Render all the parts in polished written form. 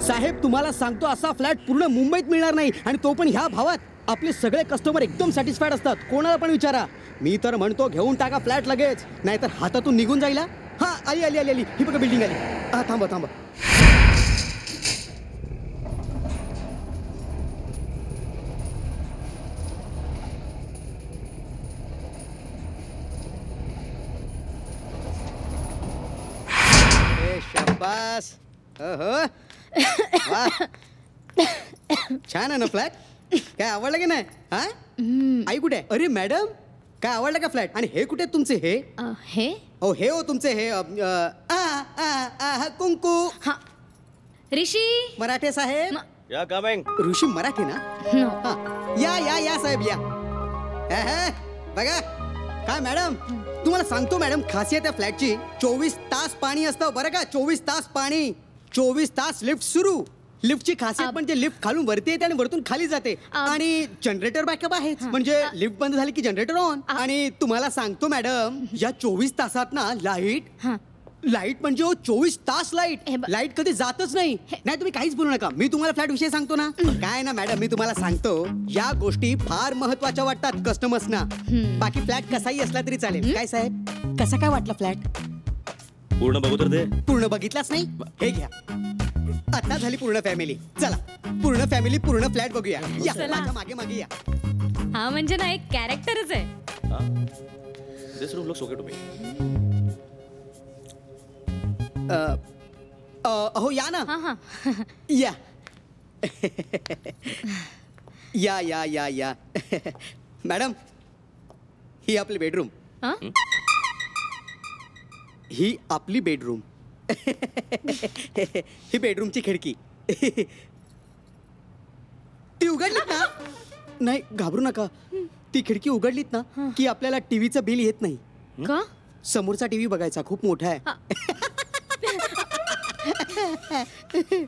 साहेब तुम्हाला सांगतो असा फ्लॅट पूर्ण मुंबईत मिळणार नाही आणि तो पण ह्या भावात. आपले सगळे कस्टमर एकदम सॅटिस्फाईड असतात, कोणाला पण विचारा. मी तर म्हणतो घेऊन टाका फ्लॅट लगेच, नाहीतर हातातून निघून जाईल. हा आली आली आली आली, ही बघा बिल्डिंग आली. हा थांबा थांबा. शाबास. छान आहे ना फ्लॅट? काय आवडलं की नाही? हा आई कुठे? अरे मॅडम काय आवडलं का फ्लॅट? आणि हे कुठे तुमचे? हे हे हे हो तुमचे हे कुंकू. ऋषी मराठे साहेब. या कमिंग. ऋषी मराठे ना? या या या साहेब या. बघा काय मॅडम, तुम्हाला सांगतो मॅडम, खासियत आहे फ्लॅटची 24 तास पाणी असतं बरं का. 24 तास पाणी, 24 तास लिफ्ट सुरू. लिफ्टची खासियत म्हणजे लिफ्ट खालून वरती येते आणि वरतून खाली जाते. आणि जनरेटर बॅकअप आहे, म्हणजे लिफ्ट बंद झाली की जनरेटर ऑन. आणि तुम्हाला सांगतो मॅडम, या 24 तासात ना लाईट म्हणजे 24 तास लाईट कधी जातच नाही. नाही तुम्ही काहीच बोलू नका, मी तुम्हाला फ्लॅट विषयी सांगतो ना. काय ना मॅडम, मी तुम्हाला सांगतो या गोष्टी फार महत्वाच्या वाटतात कस्टमर्सना. बाकी फ्लॅट कसाही असला तरी चालेल. काय साहेब कसा काय वाटला फ्लॅट? पूर्ण बघू तर दे. पूर्ण बघितलाच नाही? हे घ्या, आता झाली पूर्ण फॅमिली. चला पूर्ण फॅमिली पूर्ण फ्लॅट बघूया. या माझ्या मागे मागे या. हा म्हणजे ना एक कॅरेक्टरच आहे. This room looks okay to me. अहो या ना. या या या या या. मॅडम ही आपली बेडरूम. ही आपली बेडरूम. ही बेडरूमची खिडकी. ती उघडलीत ना? नाही घाबरू नका, ती खिडकी उघडलीत ना की आपल्याला टीव्हीचं बिल येत नाही. का? समोरचा टीव्ही बघायचा, खूप मोठा आहे.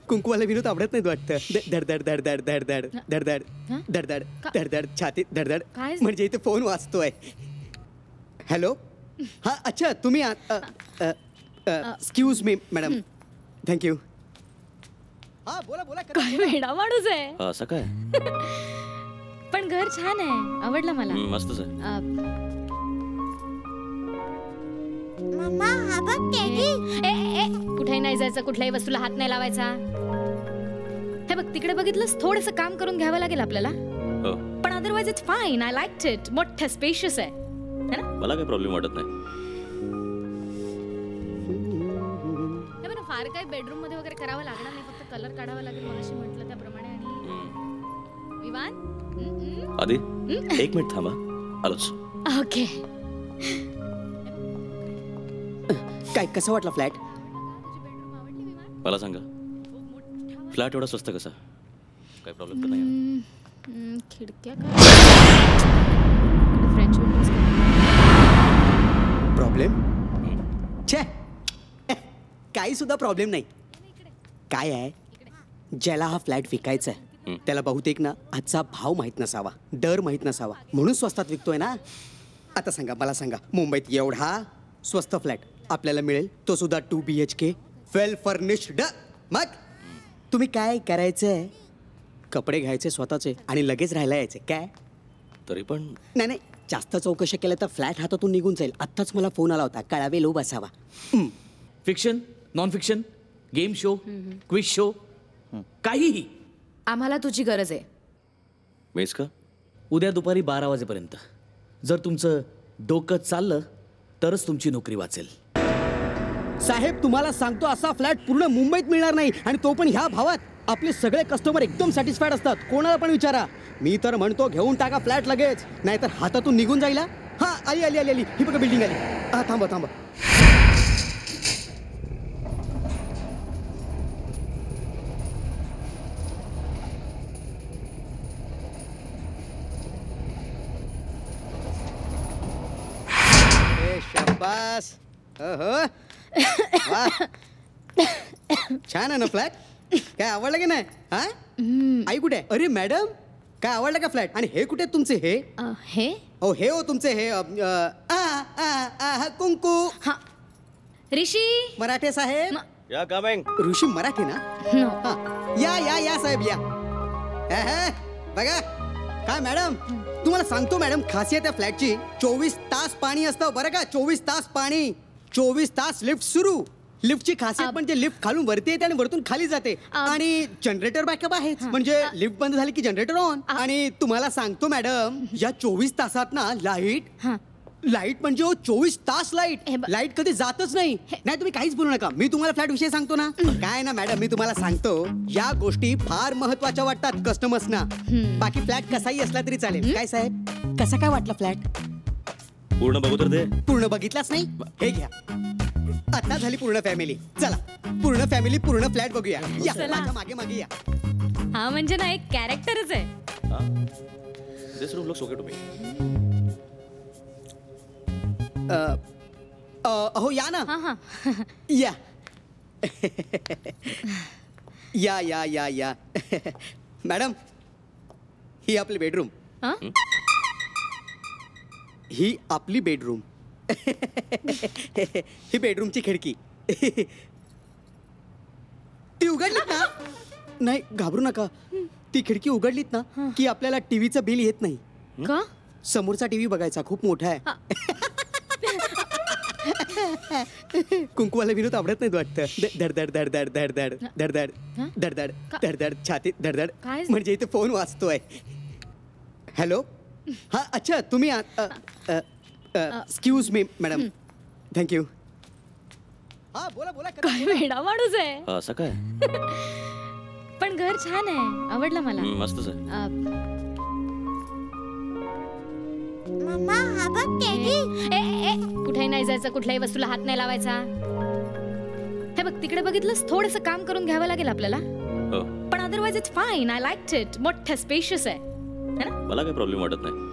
कुंकूवाला विनोद आवडत नाही वाटतं. धडधड धडधड धडधड धडधड धडधड धडधड छातीत धडधड, म्हणजे इथे फोन वाजतोय. हॅलो. हा अच्छा तुम्ही एक्सक्यूज मी मॅडम. थँक्यू. हा बोला बोला. काय वेडा माणूस आहे. असं काय? पण घर छान आहे, आवडलं मला. मस्तच आहे. मम्मा हा बघ टेडी. कुठेही नाही जायचं, कुठल्याही वस्तूला हात नाही लावायचा. हे बघ तिकडे बघितलंस, थोडंसं काम करून घ्यावं लागेल आपल्याला, पण otherwise it's fine. I liked it. मोठं स्पेशियस आहे ना? मला काही प्रॉब्लेम वाटत नाही. हे बघ फार काही बेडरूम मध्ये वगैरे करावं लागणार नाही, फक्त कलर काढावा लागेल मगाशी म्हटलं त्याप्रमाणे. आणि विवान आधी 1 मिनिट थांबा, आलोच. ओके. काय कसं वाटलं फ्लॅट? मला सांगा, फ्लॅट एवढा स्वस्त कसा? काय प्रॉब्लेम तर नाही? खिडक्या फ्रेंच विंडोज. प्रॉब्लेम? छे, काही सुद्धा प्रॉब्लेम नाही. काय आहे, ज्याला हा फ्लॅट विकायचा आहे त्याला बहुतेक ना आजचा भाव माहित नसावा, दर माहित नसावा, म्हणून स्वस्तात विकतोय ना. आता सांगा, मला सांगा, मुंबईत एवढा स्वस्त फ्लॅट आपल्याला मिळेल, तो सुद्धा 2 BHK वेल फर्निश्ड. मग तुम्ही काय करायचंय, कपडे घ्यायचे स्वतःचे आणि लगेच राहायला यायचे. काय तरी पण नाही नाही, जास्त चौकशी केलं तर फ्लॅट हातातून निघून जाईल. आत्ताच मला फोन आला होता, कळावे लो बसावा. Fiction, non fiction, game show, quiz show, काहीही. आम्हाला तुझी गरज आहे. मीच का? उद्या दुपारी 12 वाजेपर्यंत जर तुमचं डोकं चाललं तरच तुमची नोकरी वाचेल. साहेब तुम्हाला सांगतो असा फ्लॅट पूर्ण मुंबईत मिळणार नाही आणि तो पण ह्या भावात. आपले सगळे कस्टमर एकदम सॅटिस्फाईड असतात, कोणाला पण विचारा. मी तर म्हणतो घेऊन टाका फ्लॅट लगेच, नाहीतर हातातून निघून जाईल. हा आली आली आली आली, ही बघा बिल्डिंग आली. हा थांबा थांबा. शाबास. छान आहे ना फ्लॅट? काय आवडलं की नाही? हा आई कुठे? अरे मॅडम काय आवडलं का फ्लॅट? आणि हे कुठे तुमचे? हे हे हो तुमचे हे कुंकू. ऋषी मराठे साहेब. या कमिंग. ऋषी मराठी ना? नो. हा. या साहेब या. बघा काय मॅडम, तुम्हाला सांगतो मॅडम, खासियत आहे फ्लॅटची, 24 तास पाणी असतं बरं का. 24 तास पाणी, 24 तास लिफ्ट सुरू. लिफ्टची खासियत म्हणजे लिफ्ट खालून वरती येते आणि वरतून खाली जाते. आणि जनरेटर बॅकअप आहे, म्हणजे लिफ्ट बंद झाली की जनरेटर ऑन. आणि तुम्हाला सांगतो मॅडम, या 24 तासात ना लाईट म्हणजे 24 तास लाईट कधी जातच नाही. तुम्ही काहीच बोलू नका, मी तुम्हाला फ्लॅट विषयी सांगतो ना. काय ना मॅडम, मी तुम्हाला सांगतो, या गोष्टी फार महत्वाच्या वाटतात कस्टमर्सना. बाकी फ्लॅट कसाही असला तरी चालेल. काय साहेब, कसा काय वाटला फ्लॅट? पूर्ण बघू तर दे. पूर्ण बघितलाच नाही? हे घ्या, आता झाली पूर्ण फॅमिली. चला पूर्ण फॅमिली पूर्ण फ्लॅट बघूया. या माझ्या मागे मागे या. हा म्हणजे ना एक कॅरेक्टरच आहे. This room looks okay to me. अहो या ना. हा या या या या या मॅडम, ही आपली बेडरूम. हा? ही आपली बेडरूम. ही बेडरूमची खिडकी. ती उघडलीत ना, नाही घाबरू नका, ती खिडकी उघडलीत ना की आपल्याला टीव्हीचं बिल येत नाही. का? समोरचा टीव्ही बघायचा, खूप मोठा आहे. कुंकूवाला विनोद आवडत नाही वाटतं. धडधड धडधड धडधड धडधड धडधड धडधड छातीत धडधड, म्हणजे इथे फोन वाजतोय. हॅलो, हा अच्छा तुम्ही एक्सक्यूज मी मॅडम, थँक्यू. हा बोला बोला. काय वेडा माणूस आहे. असं काय? पण घर छान आहे, आवडलं मला. मस्तच आहे. मम्मा हा बघ टेडी. कुठेही नाही जायचं, कुठल्याही वस्तूला हात नाही लावायचा. हे बघ तिकडे बघितलंस, थोडंसं काम करून घ्यावं लागेल आपल्याला. पण otherwise it's fine. I liked it. मोठं स्पेशियस आहे ना? मला काही प्रॉब्लेम वाटत नाही.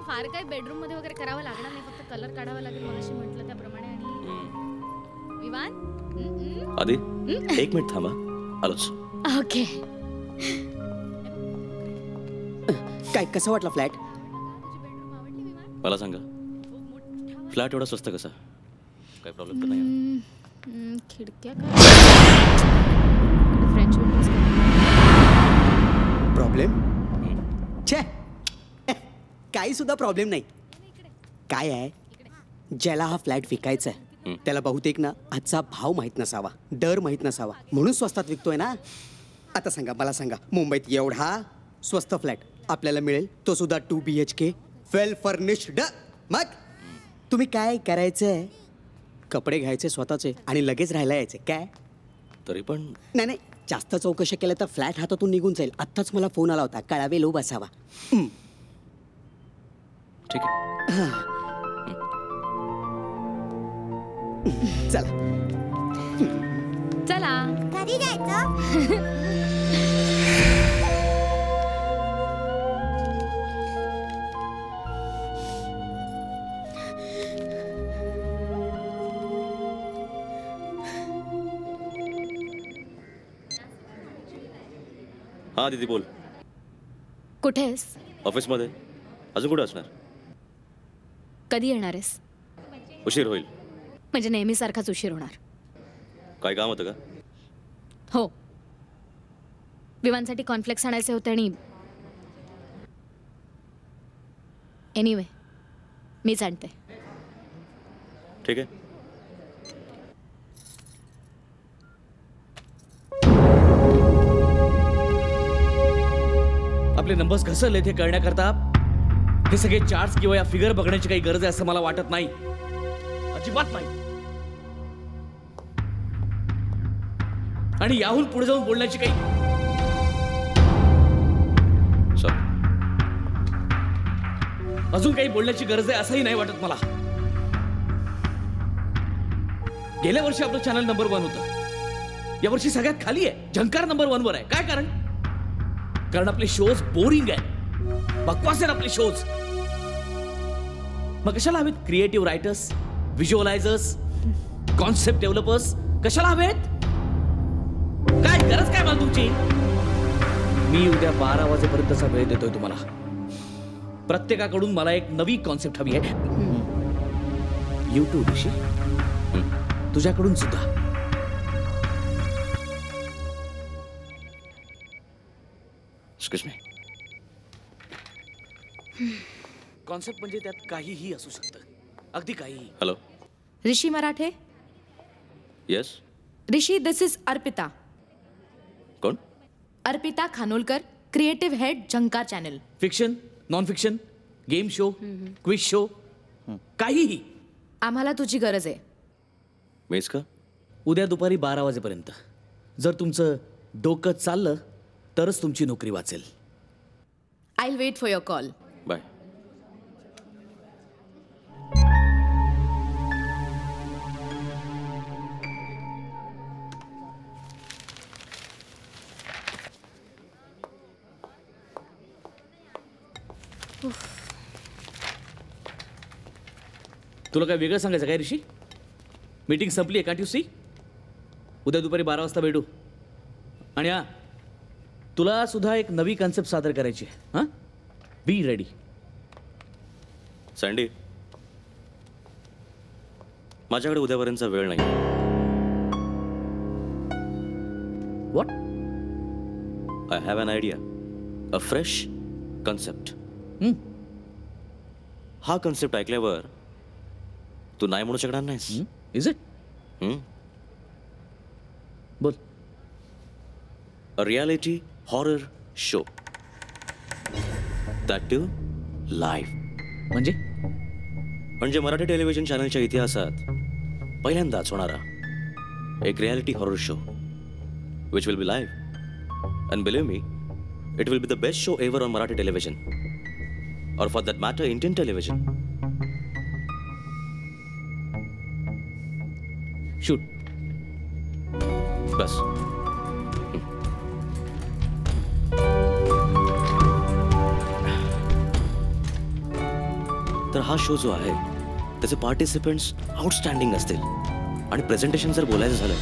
फार काही बेडरूम मध्ये वगैरे करावं लागणार नाही, फक्त कलर काढावा लागेल मगाशी म्हटलं त्याप्रमाणे. आणि विवान आधी 1 मिनिट थांबा, आलोच. ओके. काय कसं वाटलं फ्लॅट? मला सांगा, फ्लॅट एवढा स्वस्त कसा? काही प्रॉब्लेम तर नाही? खिडक्या फ्रेंच विंडोज. प्रॉब्लेम? छे, काही सुद्धा प्रॉब्लेम नाही. काय आहे, ज्याला हा फ्लॅट विकायचा आहे त्याला बहुतेक ना आजचा भाव माहित नसावा, दर माहित नसावा, म्हणून स्वस्तात विकतोय ना. आता सांगा, मला सांगा, मुंबईत एवढा स्वस्त फ्लॅट आपल्याला मिळेल, तो सुद्धा 2 BHK वेल फर्निश्ड. मग तुम्ही काय करायचंय, कपडे घ्यायचे स्वतःचे आणि लगेच राहायला यायचे. काय तरी पण नाही, जास्त चौकशी केल्या तर फ्लॅट हातातून निघून जाईल. आत्ताच मला फोन आला होता, कळावे लोभ असावा. ठीक आहे. चला चला घरी जायचं. हा दीदी बोल. कुठेस? ऑफिसमध्ये. अजून कुठे असणार? कधी येणार आहेस? उशीर होईल. म्हणजे नेहमीसारखाच उशीर होणार. काय काम होतं का? हो, विवानसाठी कॉर्नफ्लेक्स आणायचे होते. आणि एनिवे मीच आणते. ठीक आहे. आपले नंबर्स घसरले ते कळण्याकरता हे सगळे चार्ट्स किंवा या फिगर बघण्याची काही गरज आहे असं मला वाटत नाही, अजिबात नाही. आणि याहून पुढे जाऊन बोलण्याची काही अजून काही बोलण्याची गरज आहे असंही नाही वाटत मला. गेल्या वर्षी आपलं चॅनल नंबर 1 होतं, यावर्षी सगळ्यात खाली आहे. झंकार नंबर 1 वर आहे. काय कारण? कारण आपले शोज बोरिंग आहे, बकवास आहेत आपले शोज. मग कशाला हवेत क्रिएटिव्ह रायटर्स, व्हिज्युअलायझर्स, कॉन्सेप्ट डेव्हलपर्स? कशाला हवेत? काय गरज काय मला तुमची? मी उद्या 12 वाजेपर्यंतचा वेळ देतोय तुम्हाला. प्रत्येकाकडून मला एक नवी कॉन्सेप्ट हवी आहे. यू टू ऋषी. तुझ्याकडून सुद्धा. Excuse me. कॉन्सेप्ट म्हणजे त्यात काहीही असू शकतं, अगदी काहीही. Hello. Rishi Marathe. Yes. Rishi, this is Arpita. कोण? Arpita Khanolkar, creative head Jhankar channel. Fiction, non fiction, game show, quiz show, काहीही. आम्हाला तुझी गरज आहे. मीच का? उद्या दुपारी 12 वाजेपर्यंत. जर तुमचं डोकं चाललं तरच तुमची नोकरी वाचेल. I will wait for your call. Bye. तुला काय वेगळं सांगायचं काय ऋषी? मीटिंग संपली आहे, कांट यू सी? उद्या दुपारी 12 वाजता भेटू. आणि हा, तुला सुद्धा एक नवी कन्सेप्ट सादर करायची आहे. हां, बी रेडी. सँडी, माझ्याकडे उद्यापर्यंतचा वेळ नाही. What? I have an idea, a fresh concept. हा कन्सेप्ट ऐकल्यावर तू नाही म्हणू शकणार नाहीस. Is it? बोल. A reality horror show, that too live. म्हणजे मराठी टेलिव्हिजन चॅनलच्या इतिहासात पहिल्यांदाच होणारा एक reality horror show which will be live. And believe me, it will be the best show ever on Marathi television, और for that matter Indian television. Shoot. बस. तर हा शो जो आहे त्याचे पार्टिसिपेंट्स आउटस्टँडिंग असतील. आणि प्रेझेंटेशन जर बोलायचं झालं,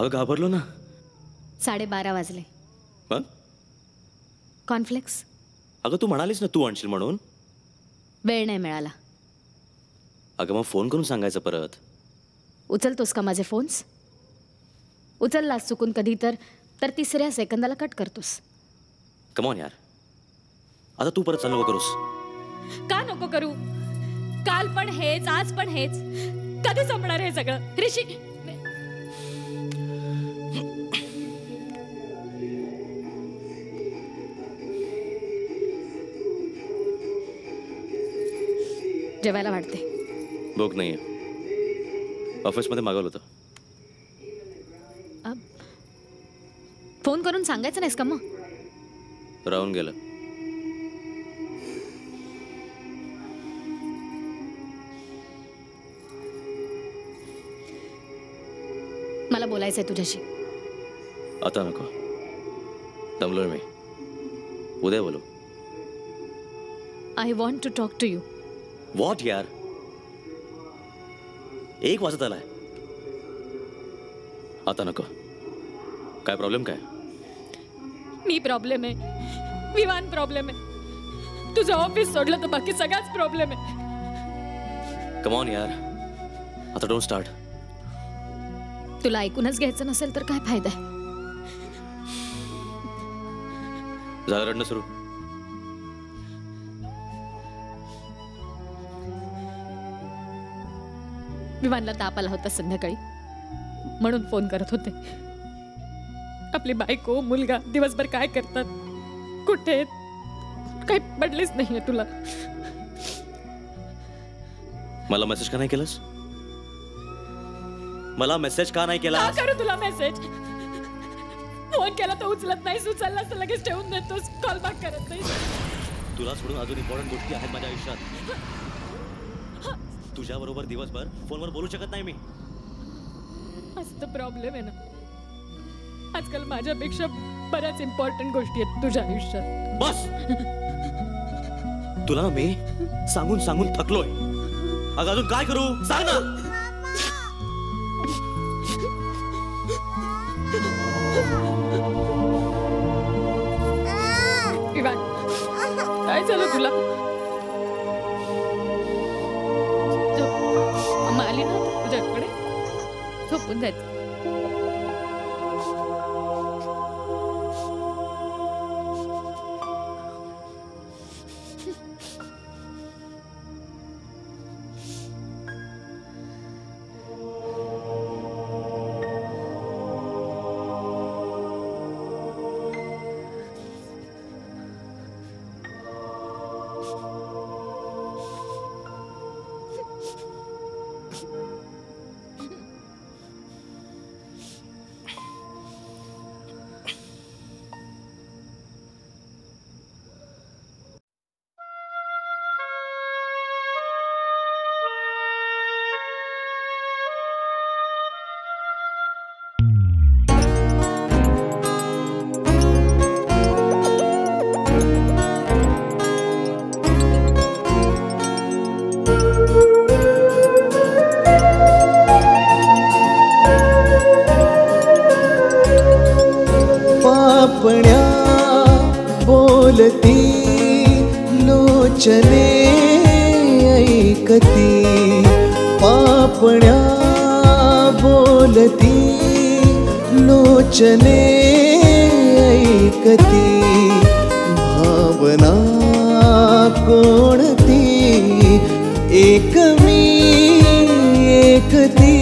अगं घाबरलो ना. 12:30 वाजले. मग? कॉर्नफ्लेक्स. अगं तू म्हणालीस ना तू आणशील म्हणून. वेळ नाही मिळाला. अगं मग फोन करून सांगायचं परत. उचलतोस का माझे फोन्स? उचललास चुकून कधी तर 3ऱ्या सेकंदाला कट करतोस. कमॉन यार, आता तू परत चालू करूस. का नको करू? काल पण हेच, आज पण हेच. कधी संपणार हे सगळं ऋषी? जेवायला वाटते. भूक नाहीये. ऑफिसमध्ये मागवलं होतं. फोन करून सांगायचं नाहीस का मग? राहून गेलं. मला बोलायचंय तुझ्याशी. आता नको, दमलोय मी. उद्या बोलू. I want to talk to you. What यार, 1 वाजत आलाय. आता नको. काय प्रॉब्लेम काय? मी प्रॉब्लेम आहे, विमान प्रॉब्लेम आहे. तुझं ऑफिस सोडलं तर बाकी सगळाच प्रॉब्लेम आहे. कम ऑन यार, आता डोंट स्टार्ट. तुला ऐकूनच घ्यायचं नसेल तर काय फायदा आहे? झालं रडणं सुरू? विमानला ताप आला होता संध्याकाळी, म्हणून फोन करत होते. आपली बायको मुलगा दिवसभर काय करतात, कुठे, काही पडलेच नाहीये तुला. मला मेसेज का नाही केलास? मला मेसेज का नाही केला? करू तुला मेसेज? फोन केला तर उचलत नाही, उचलला तर लगेच ठेवून देतोस, कॉल बॅक करत नाही. तुला सोडून अजून इम्पॉर्टंट गोष्टी आहेत माझ्या आयुष्यात. तुझ्या बरोबर दिवसभर फोनवर बोलू शकत नाही मी. हाच तर प्रॉब्लेम आहे ना. आजकाल माझ्यापेक्षा बऱ्याच इम्पॉर्टंट गोष्टी आहेत तुझ्या आयुष्यात. बस. तुला मी सांगून सांगून थकलोय. अगं अजून काय करू सांग ना. काय झालं तुला? आली ना तुझ्याकडे, झोपून जायचं. बोलती लोचने ऐकती, पापण्या बोलती लोचने ऐकती, भावना कोणती एक मी एकती.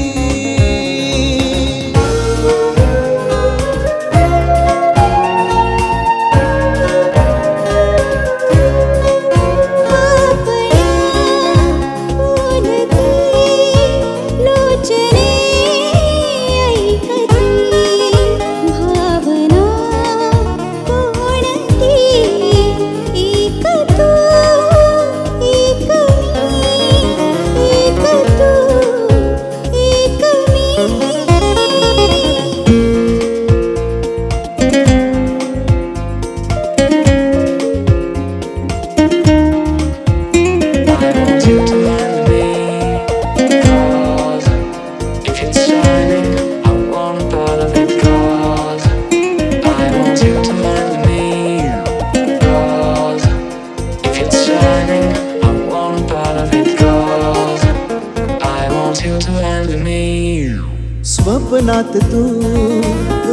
स्वप्नात तू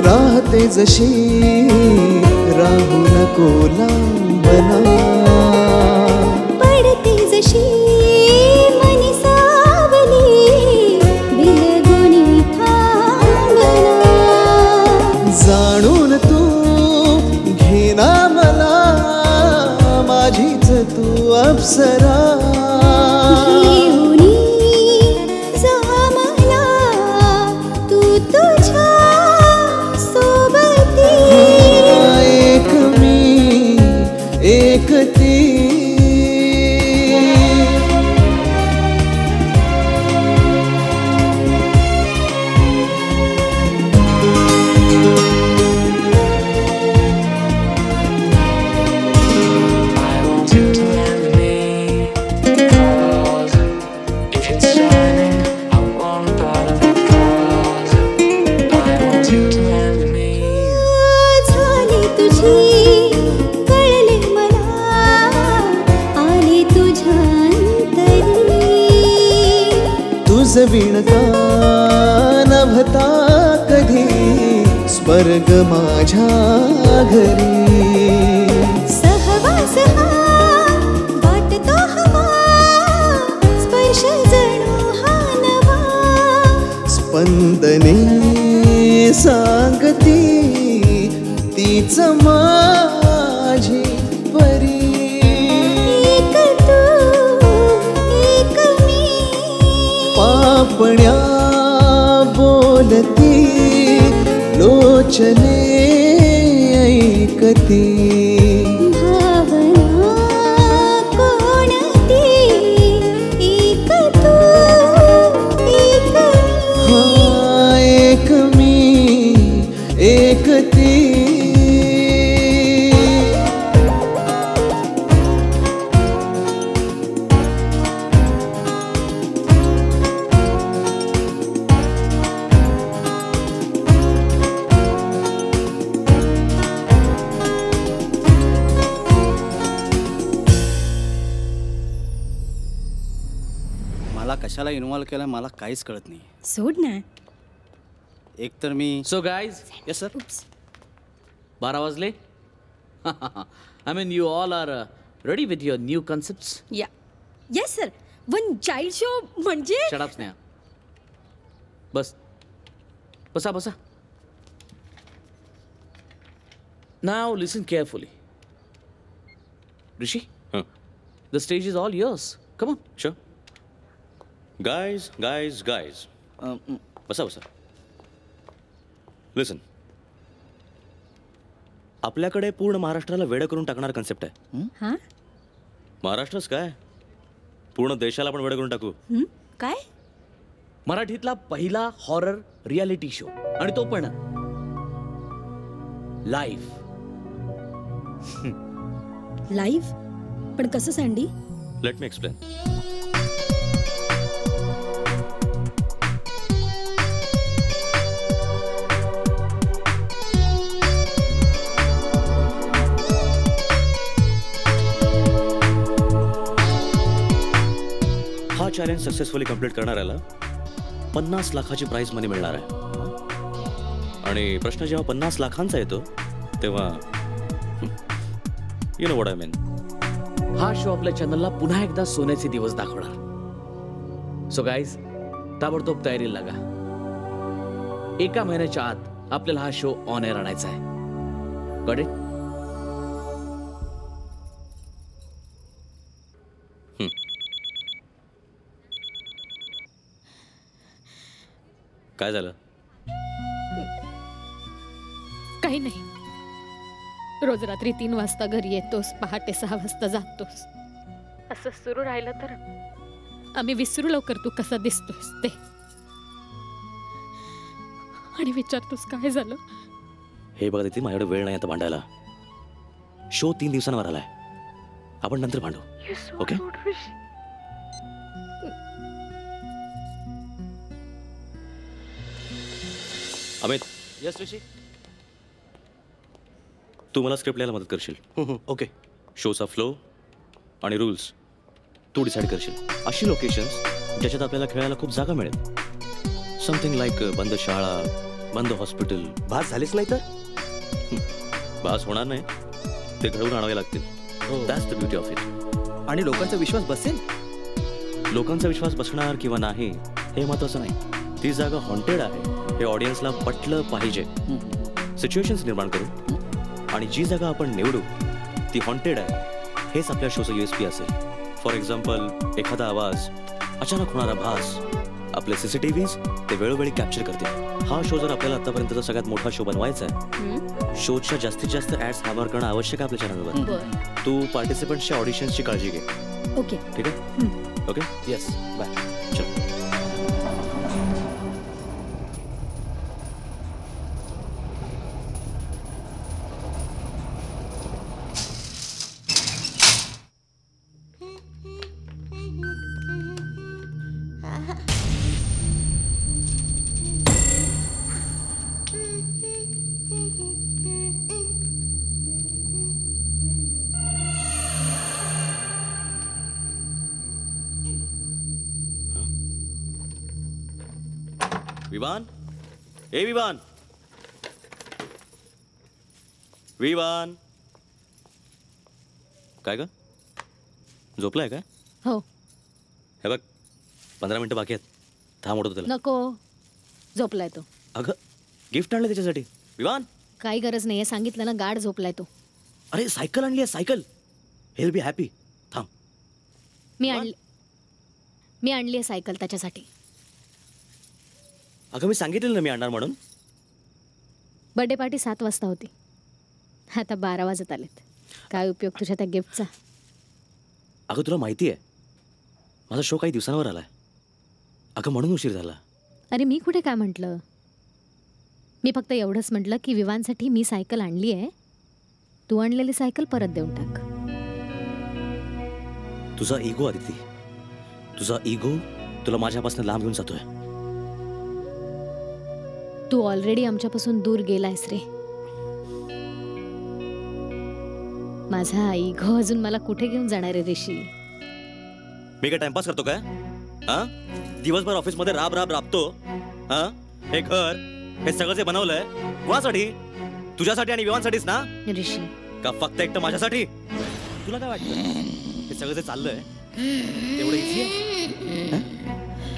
राहते जशी, राहू नको लांबना, पडते जशी मनी सावली, बिलगुनी थांबना. जाणून तू घेना मला, माझीच तू अप्सरा. एकती विण का नभता कधी स्वर्ग माझ्या घरी. स्पंदने सांगती तीच माझी परी. एक तू एक मी पापण्या बोलती लोचने ऐकती. भावना कोणती एक तू एक मी. हा एक मी एक ती. मला कशाला इन्व्हॉल्व केलं मला काहीच कळत नाही. सोड ना. एक तर मी सो गाईज, येस सर. 12 वाजले. I mean you all are ready with your new concepts. या yes sir. One child show म्हणजे शट अप स्नेहा. बस बसा बसा. नाव listen carefully. Rishi, Huh. The stage is all yours. Come on. Sure. Guys. बसा बसा. लिसन, आपल्याकडे पूर्ण महाराष्ट्राला वेडं करून टाकणार कन्सेप्ट आहे. हा महाराष्ट्रच काय, पूर्ण देशाला पण वेडं करून टाकू. काय मराठीतला पहिला हॉरर रियालिटी शो, आणि तो पण लाईव्ह. लाईव्ह पण कसं सँडी? Let me explain. हा चॅलेंज सक्सेसफुली कंप्लीट करणाऱ्याला 50 लाखाची प्राइज मनी मिळणार आहे. आणि प्रश्न जेव्हा 50 लाखांचा येतो तेव्हा you know what I mean. हा शो आपल्या चॅनलला पुन्हा एकदा सोन्याचे दिवस दाखवणार. सो गाईज, ताबडतोब तयारीला लागा. 1 महिन्याच्या आत आपल्याला हा शो ऑन एअर आणायचा आहे. Got it? काय झालं? काही नाही. रोज रात्री 3 वाजता घरी येतोस, पहाटे 6 वाजता जातोस. असं सुरू राहिलं तर आम्ही विसरू लवकर तू कसा दिसतोस ते. आणि विचारतोस काय झालं. हे बघा तिथे माझ्याकडे वेळ नाही आता भांडायला. शो 3 दिवसांवर आलाय. आपण नंतर भांडू. ओके? अमित, येस ऋषी. तू मला स्क्रिप्ट लिहायला मदत करशील. ओके. शोचा फ्लो आणि रूल्स तू डिसाईड करशील. अशी लोकेशन्स ज्याच्यात आपल्याला खेळायला खूप जागा मिळेल. समथिंग लाईक बंद शाळा, बंद हॉस्पिटल. भास झालीच नाही तर भास होणार नाही, ते घडवून आणावे लागतील. That's the beauty of it. आणि लोकांचा विश्वास बसेल. लोकांचा विश्वास बसणार किंवा नाही हे महत्वाचं नाही. ती जागा हॉन्टेड आहे हे ऑडियन्सला पटलं पाहिजे. सिच्युएशन्स निर्माण करू आणि जी जागा आपण निवडू ती हॉन्टेड आहे हेच आपल्या शोचं USP असेल. फॉर एक्झाम्पल, एखादा आवाज, अचानक होणारा भास आपले CCTVs ते वेळोवेळी कॅप्चर करतील. हा शो जर आपल्याला आतापर्यंतचा सगळ्यात मोठा शो बनवायचा आहे, शोच्या जास्तीत जास्त ऍड्स हॅमर करणं आवश्यक आहे आपल्या चॅनलवर. तू पार्टिसिपंट्सच्या ऑडिशन्सची काळजी घे. ओके. ठीक आहे? ओके. येस. बाय. चल. विवान, ए विवान, विवान. काय ग, झोपलाय काय? हो. हे बघ, 15 मिनिटं बाकी आहेत. थांब, उठवतो त्याला. नको. झोपलाय तो. अगं गिफ्ट आणलं त्याच्यासाठी. विवान, काही गरज नाहीये, सांगितलं ना, गाढ झोपलाय तो. अरे सायकल आणली आहे, सायकल. Hale be happy. थांब. मी आणली आहे सायकल त्याच्यासाठी. अगं मी सांगितलं ना मी आणणार म्हणून. बर्थडे पार्टी 7 वाजता होती, आता 12 वाजत आलेत. काय उपयोग तुझ्या त्या गिफ्टचा? अगं तुला माहिती आहे माझा शो काही दिवसांवर आलाय. अगं म्हणून उशीर झाला. अरे मी कुठे काय म्हटलं? मी फक्त एवढंच म्हटलं की विवानसाठी मी सायकल आणली आहे, तू आणलेली सायकल परत देऊन टाक. तुझा इगो आदिती, तुझा इगो तुला माझ्यापासून लांब घेऊन जातोय. तू ऑलरेडी आमच्यापासून दूर गेलायस रे. माझा इगो अजून मला कुठे घेऊन जाणार आहे ऋषी? मी काय टाइमपास करतो काय? हा, दिवसभर ऑफिस मध्ये राबतो. हा, हे घर हे सगळं जे बनवलंय कोणासाठी? तुझ्यासाठी आणि विवानसाठीच ना? ऋषी, का फक्त एकटं माझ्यासाठी? तुला काय वाटतं हे सगळं जे चाललंय तेवढं इझी आहे? हा?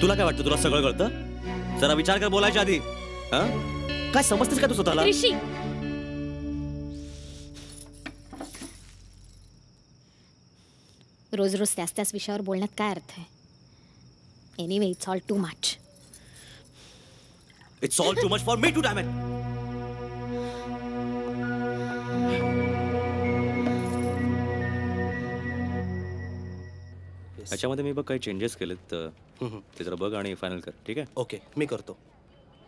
तुला काय वाटतं तुला सगळं कळतं? जरा विचार कर बोलायच्या आधी. हा, काय समजतेस का तू स्वतःला? ऋषी, रोज रोज त्याच विषयावर बोलण्यात काय अर्थ आहे? Anyway, it's all too much. It's all too much for me to damn it. याच्यामध्ये मी बघ काही चेंजेस केलेत, ते जरा बघ आणि फायनल कर. ठीक आहे? ओके, मी करतो.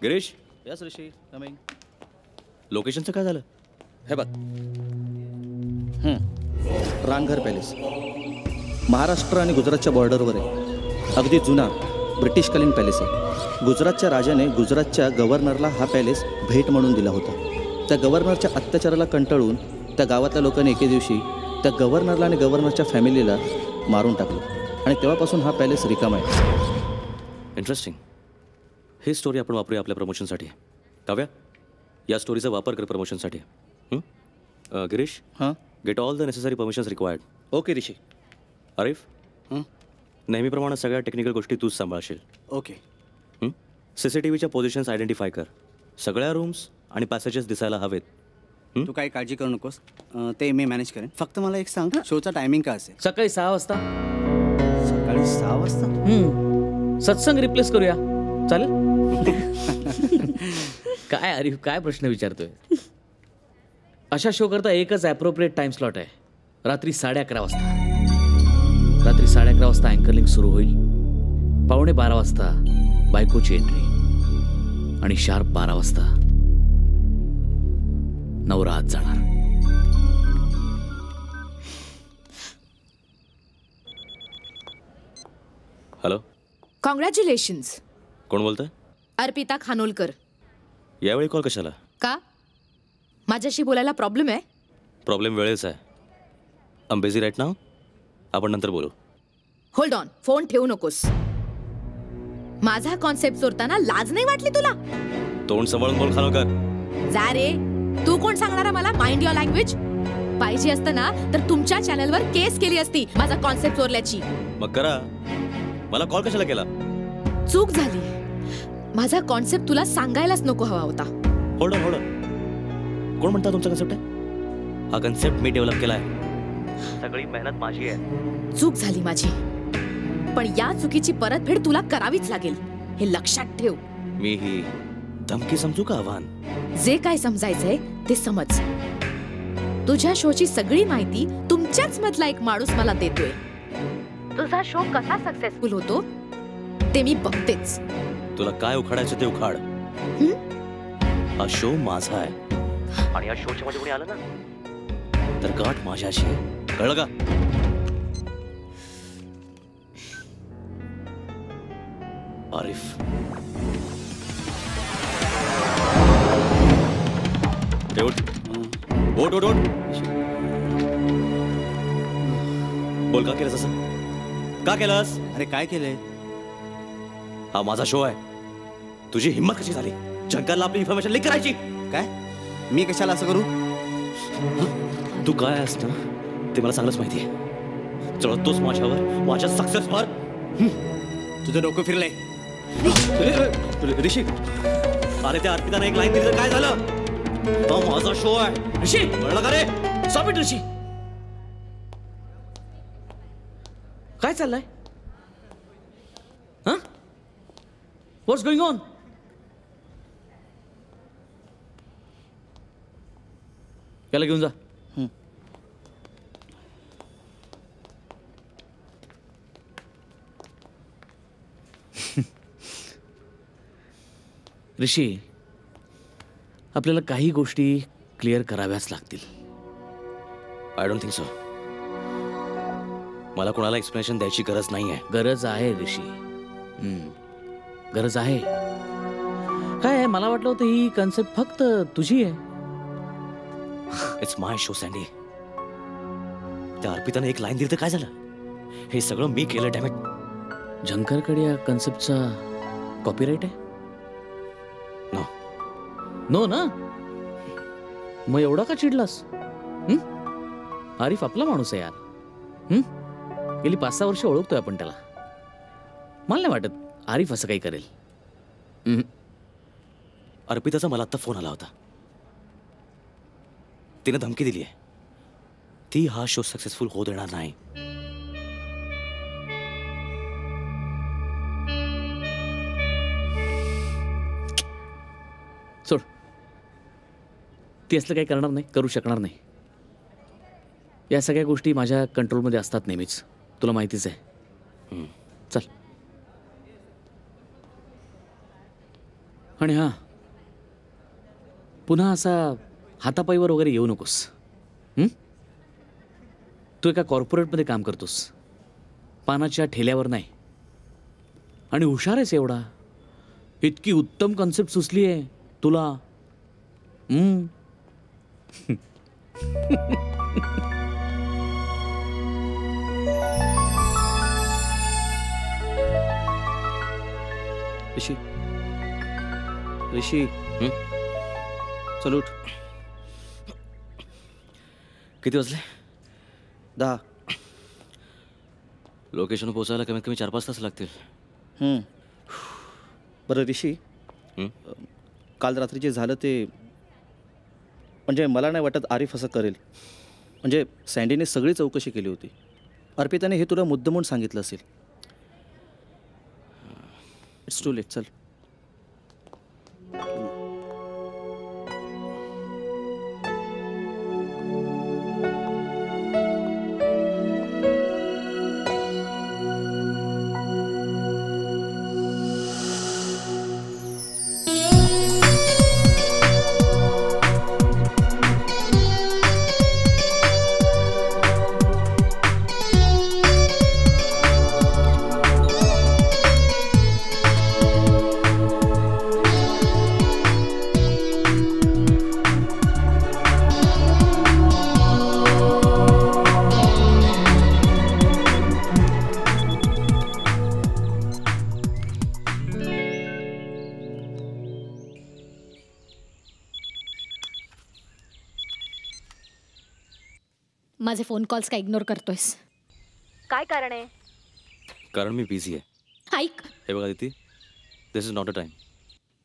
गिरीश, यस ऋषी, कमिंग. लोकेशनचं काय झालं? हे बघ, रांघर पॅलेस महाराष्ट्र आणि गुजरातच्या बॉर्डरवर आहे. अगदी जुना ब्रिटिशकालीन पॅलेस आहे. गुजरातच्या राजाने गुजरातच्या गव्हर्नरला हा पॅलेस भेट म्हणून दिला होता. त्या गव्हर्नरच्या अत्याचाराला कंटाळून त्या गावातल्या लोकांनी एके दिवशी त्या गव्हर्नरला आणि गव्हर्नरच्या फॅमिलीला मारून टाकलं आणि तेव्हापासून हा पॅलेस रिकामा आहे. इंटरेस्टिंग. ही स्टोरी आपण वापरूया आपल्या प्रमोशनसाठी. काव्या, या स्टोरीचा वापर कर प्रमोशनसाठी. गिरीश, हां, get all the necessary permissions required. Okay Rishi. Arif, नेहमीप्रमाणे सगळ्या टेक्निकल गोष्टी तूच सांभाळशील. ओके. CCTVच्या पोझिशन्स आयडेंटिफाय कर. सगळ्या रूम्स आणि पॅसेजेस दिसायला हवेत. तू काही काळजी करू नकोस, ते मी मॅनेज करेन. फक्त मला एक सांग, शोचा टायमिंग काय असेल? सकाळी 6 वाजता. सकाळी 6 वाजता? सत्संग रिप्लेस करूया, चालेल? काय अरे काय प्रश्न विचारतोय? अशा शो करता एकच ॲप्रोप्रिएट टाइम स्लॉट आहे, रात्री 11:30 वाजता. रात्री 11:30 वाजता अँकरलिंग सुरू होईल. 11:15 वाजता बायकोची एंट्री आणि शार्प 12 वाजता नवरा आत जाणार. Hello, congratulations. कोण बोलतंय? अर्पिता खानोलकर. यावेळी कॉल कशाला? का? माझ्याशी बोलायला प्रॉब्लेम आहे? प्रॉब्लेम वेळेच आहे. आय एम बिझी राईट नाव. आपण नंतर बोलू. होल्ड ऑन, फोन ठेवू नकोस. माझा कॉन्सेप्ट चोरताना लाज नाही वाटली तुला? तोंड सांभाळून बोल खानोलकर. जा रे, तू कोण सांगणार मला माइंड युअर लँग्वेज? पाहिजे असतं ना तर तुमच्या चॅनलवर केस केली असती माझा कॉन्सेप्ट चोरल्याची. मग करा. मला कॉल कशाला केला? चूक झाली. माझा कॉन्सेप्ट तुला सांगायलाच नको हवा होता. Hold on, hold on. कोण म्हणता तुमचा कन्सेप्ट आहे? हा कन्सेप्ट मी डेव्हलप केलाय. सगळी मेहनत माझी आहे. चूक झाली माझी, पण या चुकीची परतफेड तुला करावीच लागेल, हे लक्षात ठेव. मी ही धमकी समजू का आव्हान? जे काय समजायचंय ते समज. तुझ्या शोची सगळी माहिती तुमच्याच मधला एक माणूस मला देतोय. तुझा शो कसा सक्सेसफुल होतो ते मी बघतेच. तुला काय उखाडायचं ते उखाड. हा शो माझा आहे आणि या शोच्या मध्ये कोणी आलं ना तर गाठ माझ्याशी आहे. कळलं का? आरिफ, ओट ओट ओट. बोल, का केलंस असं? का केलंस? अरे काय केलंय? हा माझा शो आहे. तुझी हिंमत कशी झाली शंकरला आपली इन्फॉर्मेशन लीक करायची? काय? मी कशाला असं करू? तू काय आहेस ना ते मला चांगलंच माहिती आहे. जळतोस माझ्यावर, माझ्या सक्सेसवर. तुझं डोकं फिरलंय. ऋषी, अरे त्या अर्पिताने एक लाईन दिली, काय झालं? तो माझा शो आहे ऋषी. कळलं का रे? Stop it, ऋषी. काय चाललंय? हा? What's going on? याला घेऊन जा. ऋषी, आपल्याला काही गोष्टी क्लिअर कराव्याच लागतील. I don't think so. मला कोणाला एक्सप्लेनेशन द्यायची गरज नाहीये. गरज आहे ऋषी. गरज आहे. काय आहे, मला वाटलं होतं ही कन्सेप्ट फक्त तुझी आहे. It's my show sandy. त्या अर्पिताने एक लाईन दिली तर काय झालं? हे सगळं मी केलं. डॅमेट. झंकरकडे या कन्सेप्टचा कॉपीराईट आहे? नो. नो ना? मग एवढा का चिडलास? आरिफ आपला माणूस आहे यार. गेली 5-6 वर्ष ओळखतोय आपण त्याला. मला नाही वाटत आरिफ असं काही करेल. अर्पिताचा मला आता फोन आला होता. तिने धमकी दिली आहे. ती हा शो सक्सेसफुल होऊ देणार नाही. सोड. ती असलं काही करणार नाही, करू शकणार नाही. या सगळ्या गोष्टी माझ्या कंट्रोलमध्ये असतात नेहमीच. तुला माहितीच आहे. चल. आणि हां, पुन्हा असा हातापाईवर वगैरे येऊ नकोस. तू एका कॉर्पोरेटमध्ये काम करतोस, पानाच्या ठेल्यावर नाही. आणि हुशार आहेस एवढा. इतकी उत्तम कन्सेप्ट सुचली आहे तुला. ऋषी, ऋषी, चल उठ. किती वाजले? 10. लोकेशन पोहोचायला कमीत कमी 4-5 तास लागतील. बरं ऋषी, काल रात्री जे झालं ते, म्हणजे मला नाही वाटत आरिफ असं करेल. म्हणजे सँडीने सगळी चौकशी केली होती. अर्पिताने हे तुला मुद्दामून सांगितलं असेल. It's too late. चल. माझे फोन कॉल्स का इग्नोर करतोयस? काय कारण आहे? कारण मी बिझी आहे. ऐक, हे बघा दीदी, दिस इज नॉट अ टाइम.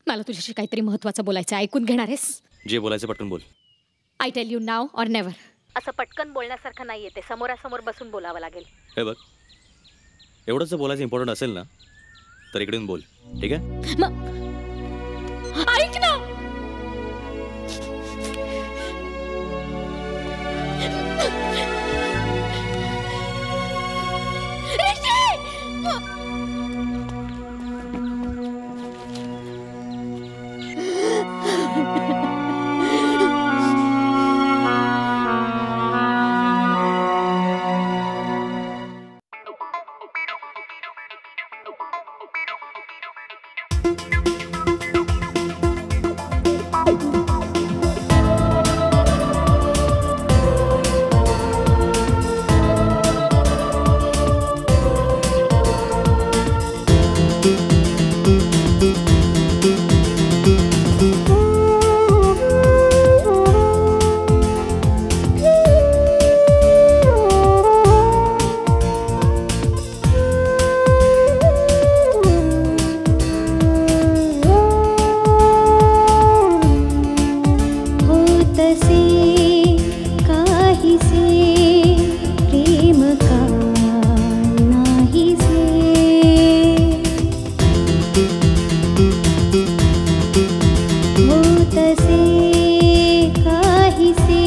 मला तुझ्याशी काहीतरी महत्त्वाचं बोलायचं. ऐकून घेणार आहेस? जे बोलायचं पटकन बोल. I tell you now or never. असं पटकन बोलण्यासारखं नाहीये ते. समोरासमोर बसून बोलावं लागेल. हे बघ, एवढंच जर बोलायचं इम्पॉर्टंट असेल ना तर इकडून बोल. ठीक आहे? मग ऐक ना. तसे काहीसे प्रेम का नाहीसे हो तसे काहीसे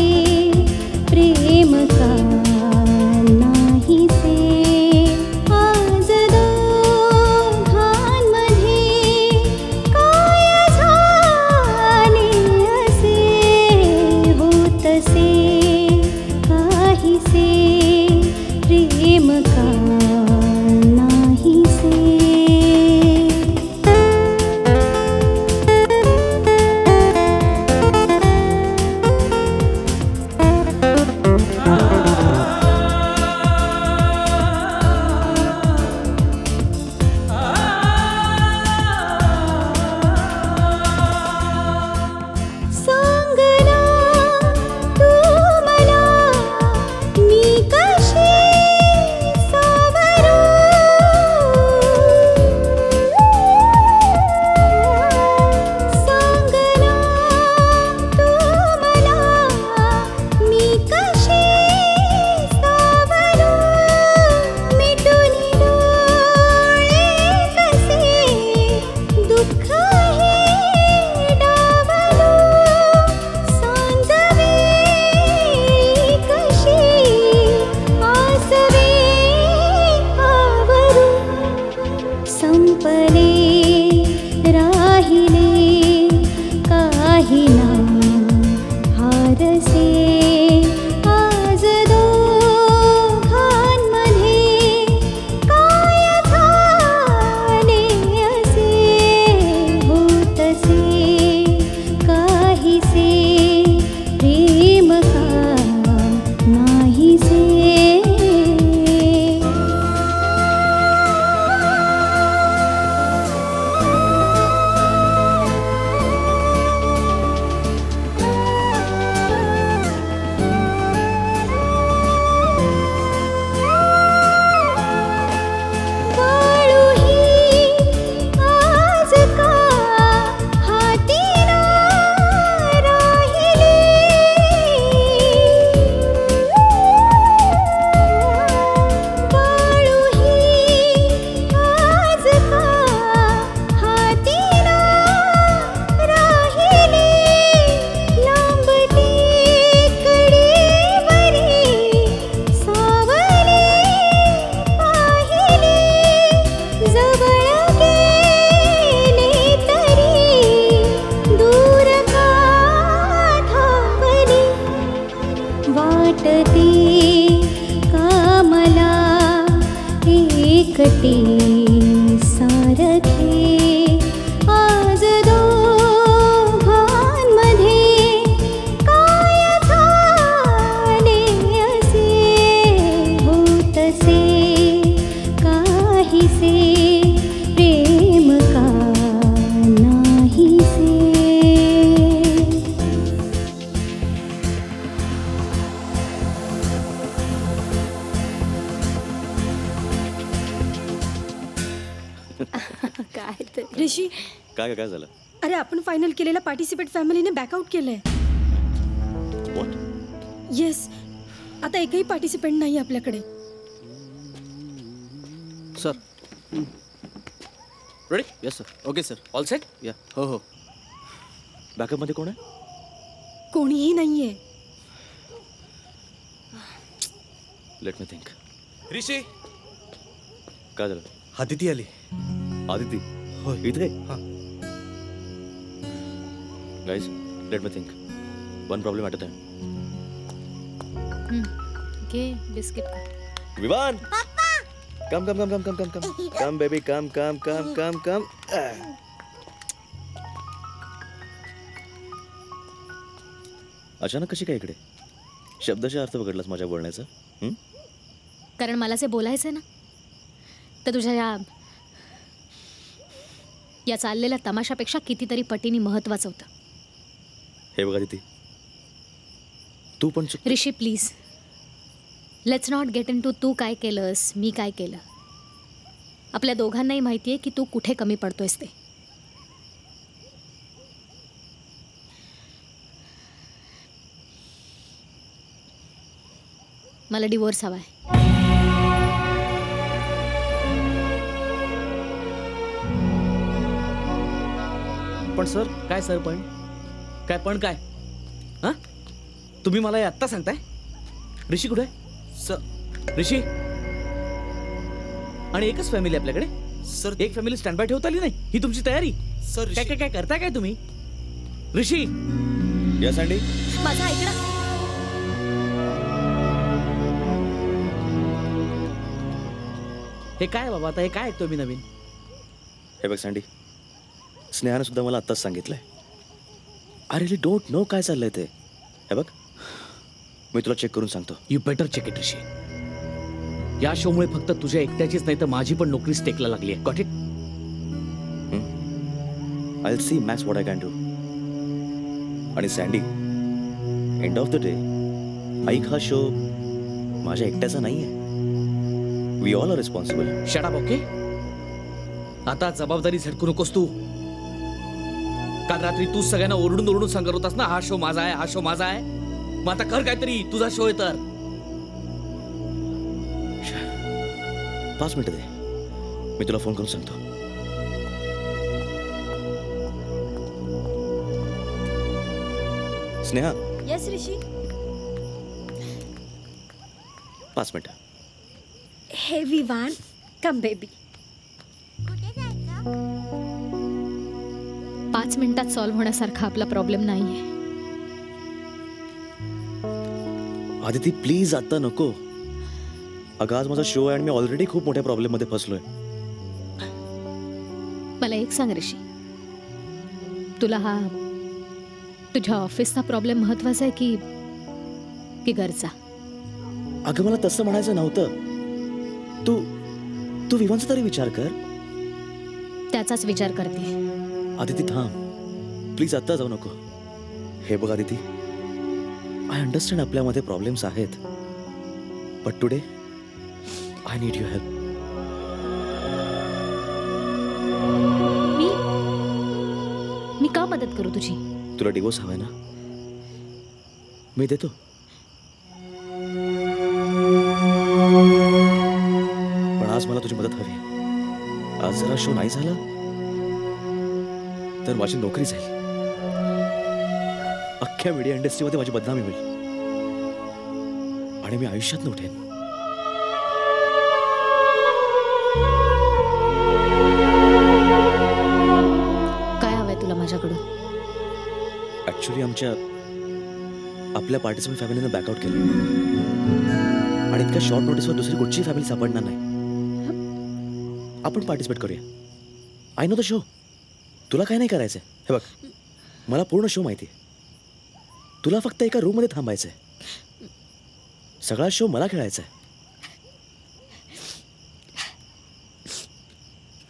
प्रेम का नाहीसे आज दोघांमध्ये काय झाले असे हो तसे काहीसे प्रेम का नाहीसे सांगना तू मला मी कशी सावरू सांगना तू मला मी कशी सावरू मिटून डोळे कसे दुःख हे डावलू सांजवे कशी आसवे आवरू संपले राहिले काही ना हारसे आज दोघांमध्ये काय झाले असे हो तसे काहीसे प्रेम का नाहीसे वाळूही आज का हाती ना राहिली वाळूही आज का हाती ना राहिली लांबती कडेवरी सावली पाहिली जवळ गेले तरी दूर का धावली वाटते का मला एकटे सारखे आज दोघांमध्ये काय झाले असे हो तसे काहीसे प्रेम का नाहीसे काय तर ऋषी काय काय झालं? अरे आपण फायनल केलेल्या पार्टिसिपेट फॅमिलीने बॅकआउट केलंय. What? येस आता एकही पार्टिसिपेंट नाही आपल्याकडे. Sir. Ready? Yes sir. Okay sir. All set? या. हो हो. बॅकअप मध्ये कोण आहे? कोणीही नाहीये. Let me think. ऋषी काय झालं? आदिती आली. आदिती होय. इथे? हां. Guys let me think. One problem at a time. घे बिस्किट खा. विवान कम कम कम कम कम कम कम कम बेबी कम कम कम कम कम. अचानक कशी काय इकडे? शब्दाचा अर्थ बघडलास माझ्या बोलण्याचा? कारण मला जे बोलायचंय ना तर तुझ्या या चाललेल्या तमाशापेक्षा कितीतरी पटीने महत्वाचं होतं. हे बघा दिती, तू पण Rishi please let's not get into तू काय केलंस मी काय केलं. आपल्या दोघांनाही माहिती आहे की तू कुठे कमी पडतोयस ते. मला डिवोर्स हवाय. पण सर काय सर पण काय हा तुम्ही मला हे आत्ता सांगताय? ऋषी कुठे आहे? सर ऋषी आणि एकच फॅमिली आपल्याकडे सर एक फॅमिली स्टँड बाय ठेवता आली नाही ही तुमची तयारी? सर काय काय काय करताय काय तुम्ही? ऋषी या सँडी माझा ऐक ना. हे काय बाबा आता हे काय ऐकतोय मी नवीन? हे बघ सँडी, स्नेहाने सुद्धा मला आत्ताच सांगितलंय. आय रिअली डोंट नो काय चाललंय ते. हे बघ मी तुला चेक करून सांगतो. यू बेटर चेक इट ऋषी. या शोमुळे फक्त तुझ्या एकट्याचीच नाही तर माझी पण नोकरी स्टेकला लागली आहे. Got it? I will see max what I can do. आणि Sandy, end of the day ऐक हा शो माझ्या एकट्याचा नाही आहे. We all are responsible. Shut up. Okay, आता जबाबदारी झटकू नकोस तू. काल रात्री तू सगळ्यांना ओरडून सांगत होतास ना हा शो माझा आहे, हा शो माझा आहे. मग आता कर काहीतरी, तुझा शो आहे तर. 5 मिनिटं दे, मी तुला फोन करून सांगतो. स्नेहा. येस ऋषी. 5 मिनिटं. हे विवान कम बेबी. 5 मिनिटात सॉल्व्ह होण्यासारखा आपला प्रॉब्लेम नाहीये. आदिती प्लीज आता नको. अगं आज माझा शो आहे आणि मी ऑलरेडी खूप मोठ्या प्रॉब्लेम मध्ये फसलोय. मला एक सांग ऋषी, तुला हा तुझ्या ऑफिसचा प्रॉब्लेम महत्वाचा आहे की घरचा? अगं मला तसं म्हणायचं नव्हतं. तू विवांचा तरी विचार कर. त्याचाच विचार करते. आदिती थांब प्लीज, आता जाऊ नको. हे बघ आदिती, आय अंडरस्टँड आपल्यामध्ये प्रॉब्लेम्स आहेत, but today I need your help. मी का मदत करू तुझी? तुला डिवोर्स हवाय ना? मी देतो. पण आज मला तुझी मदत हवी आहे. आज जरा शो नाही झाला तर माझी नोकरी जाईल. अख्ख्या मीडिया इंडस्ट्रीमध्ये माझी बदनामी होईल आणि मी आयुष्यात उठेन. काय हवंय तुला माझ्याकडून? ऍक्च्युली आपल्या पार्टिसिपंट फॅमिलीनं बॅकआउट केलं आणि इतक्या शॉर्ट नोटीसवर दुसरी कुठची फॅमिली सापडणार नाही. आपण पार्टिसिपेट करूया. I know the show. तुला काय नाही करायचंय. हे बघ, मला पूर्ण शो माहिती आहे. तुला फक्त एका रूम मध्ये थांबायचंय. सगळा शो मला खेळायचा आहे.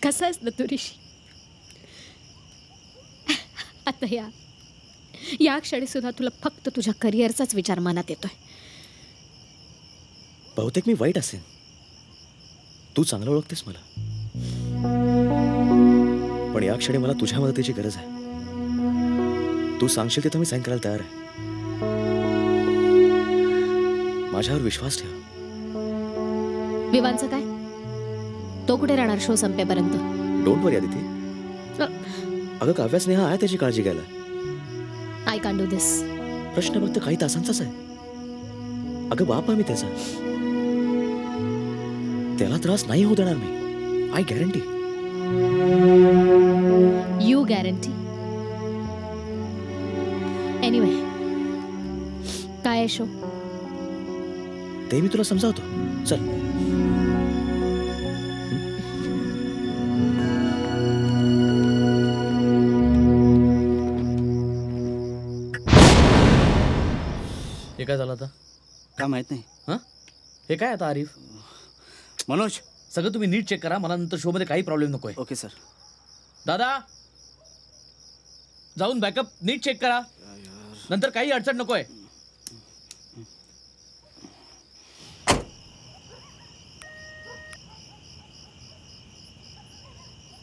कसा आहेस ना तू ऋषी? आता या क्षणी सुद्धा तुला फक्त तुझ्या करिअरचाच विचार मनात येतोय. बहुतेक मी वाईट असेन. तू चांगलं ओळखतेस मला, पण या क्षणी मला तुझ्या मदतीची गरज आहे. तू सांगशील ते तर मी साईन करायला तयार आहे. माझ्यावर विश्वास ठेव. विवांचं काय? तो कुठे राहणार शो संपेपर्यंत? डोंट वरी आदिती. अगं काव्या स्नेहा आहे त्याची काळजी घ्यायला. आय कॅन डू दिस. प्रश्न फक्त काही तासांचाच आहे. अगं बाप आहे मी त्याचा. त्याला त्रास नाही होऊ देणार मी. I guarantee. You guarantee? Anyway, काय आहे शो? ते मी तुला समजावतो. चल. हे काय झालं आता? काय माहित नाही. हा हे काय आता आरिफ? मनोज, सगळं तुम्ही नीट चेक करा. मला नंतर शो मध्ये काही प्रॉब्लेम नकोय. Okay sir. दादा जाऊन बॅकअप नीट चेक करा. नंतर काही अडचण नकोय.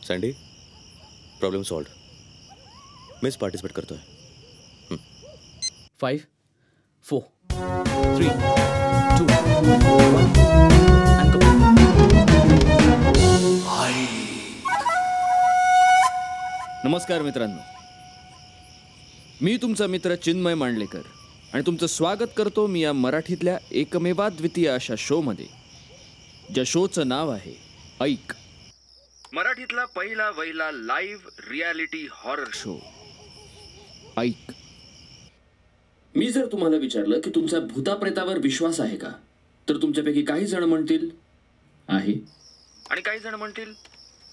Sandy, problem solved. मीच पार्टिसिपेट करतोय. 5 4 3 2 1 and go. नमस्कार मित्रांनो, मी तुमचा मित्र चिन्मय मांडलेकर आणि तुमचं स्वागत करतो मी या मराठीतल्या एकमेवाद्वितीय अशा शोमध्ये, ज्या शोचं नाव आहे ऐक. मराठीतला पहिला वहिला लाईव्ह रियालिटी हॉरर शो ऐक. मी जर तुम्हाला विचारलं की तुमचा भूताप्रेतावर विश्वास आहे का, तर तुमच्यापैकी काही जण म्हणतील आहे आणि काही जण म्हणतील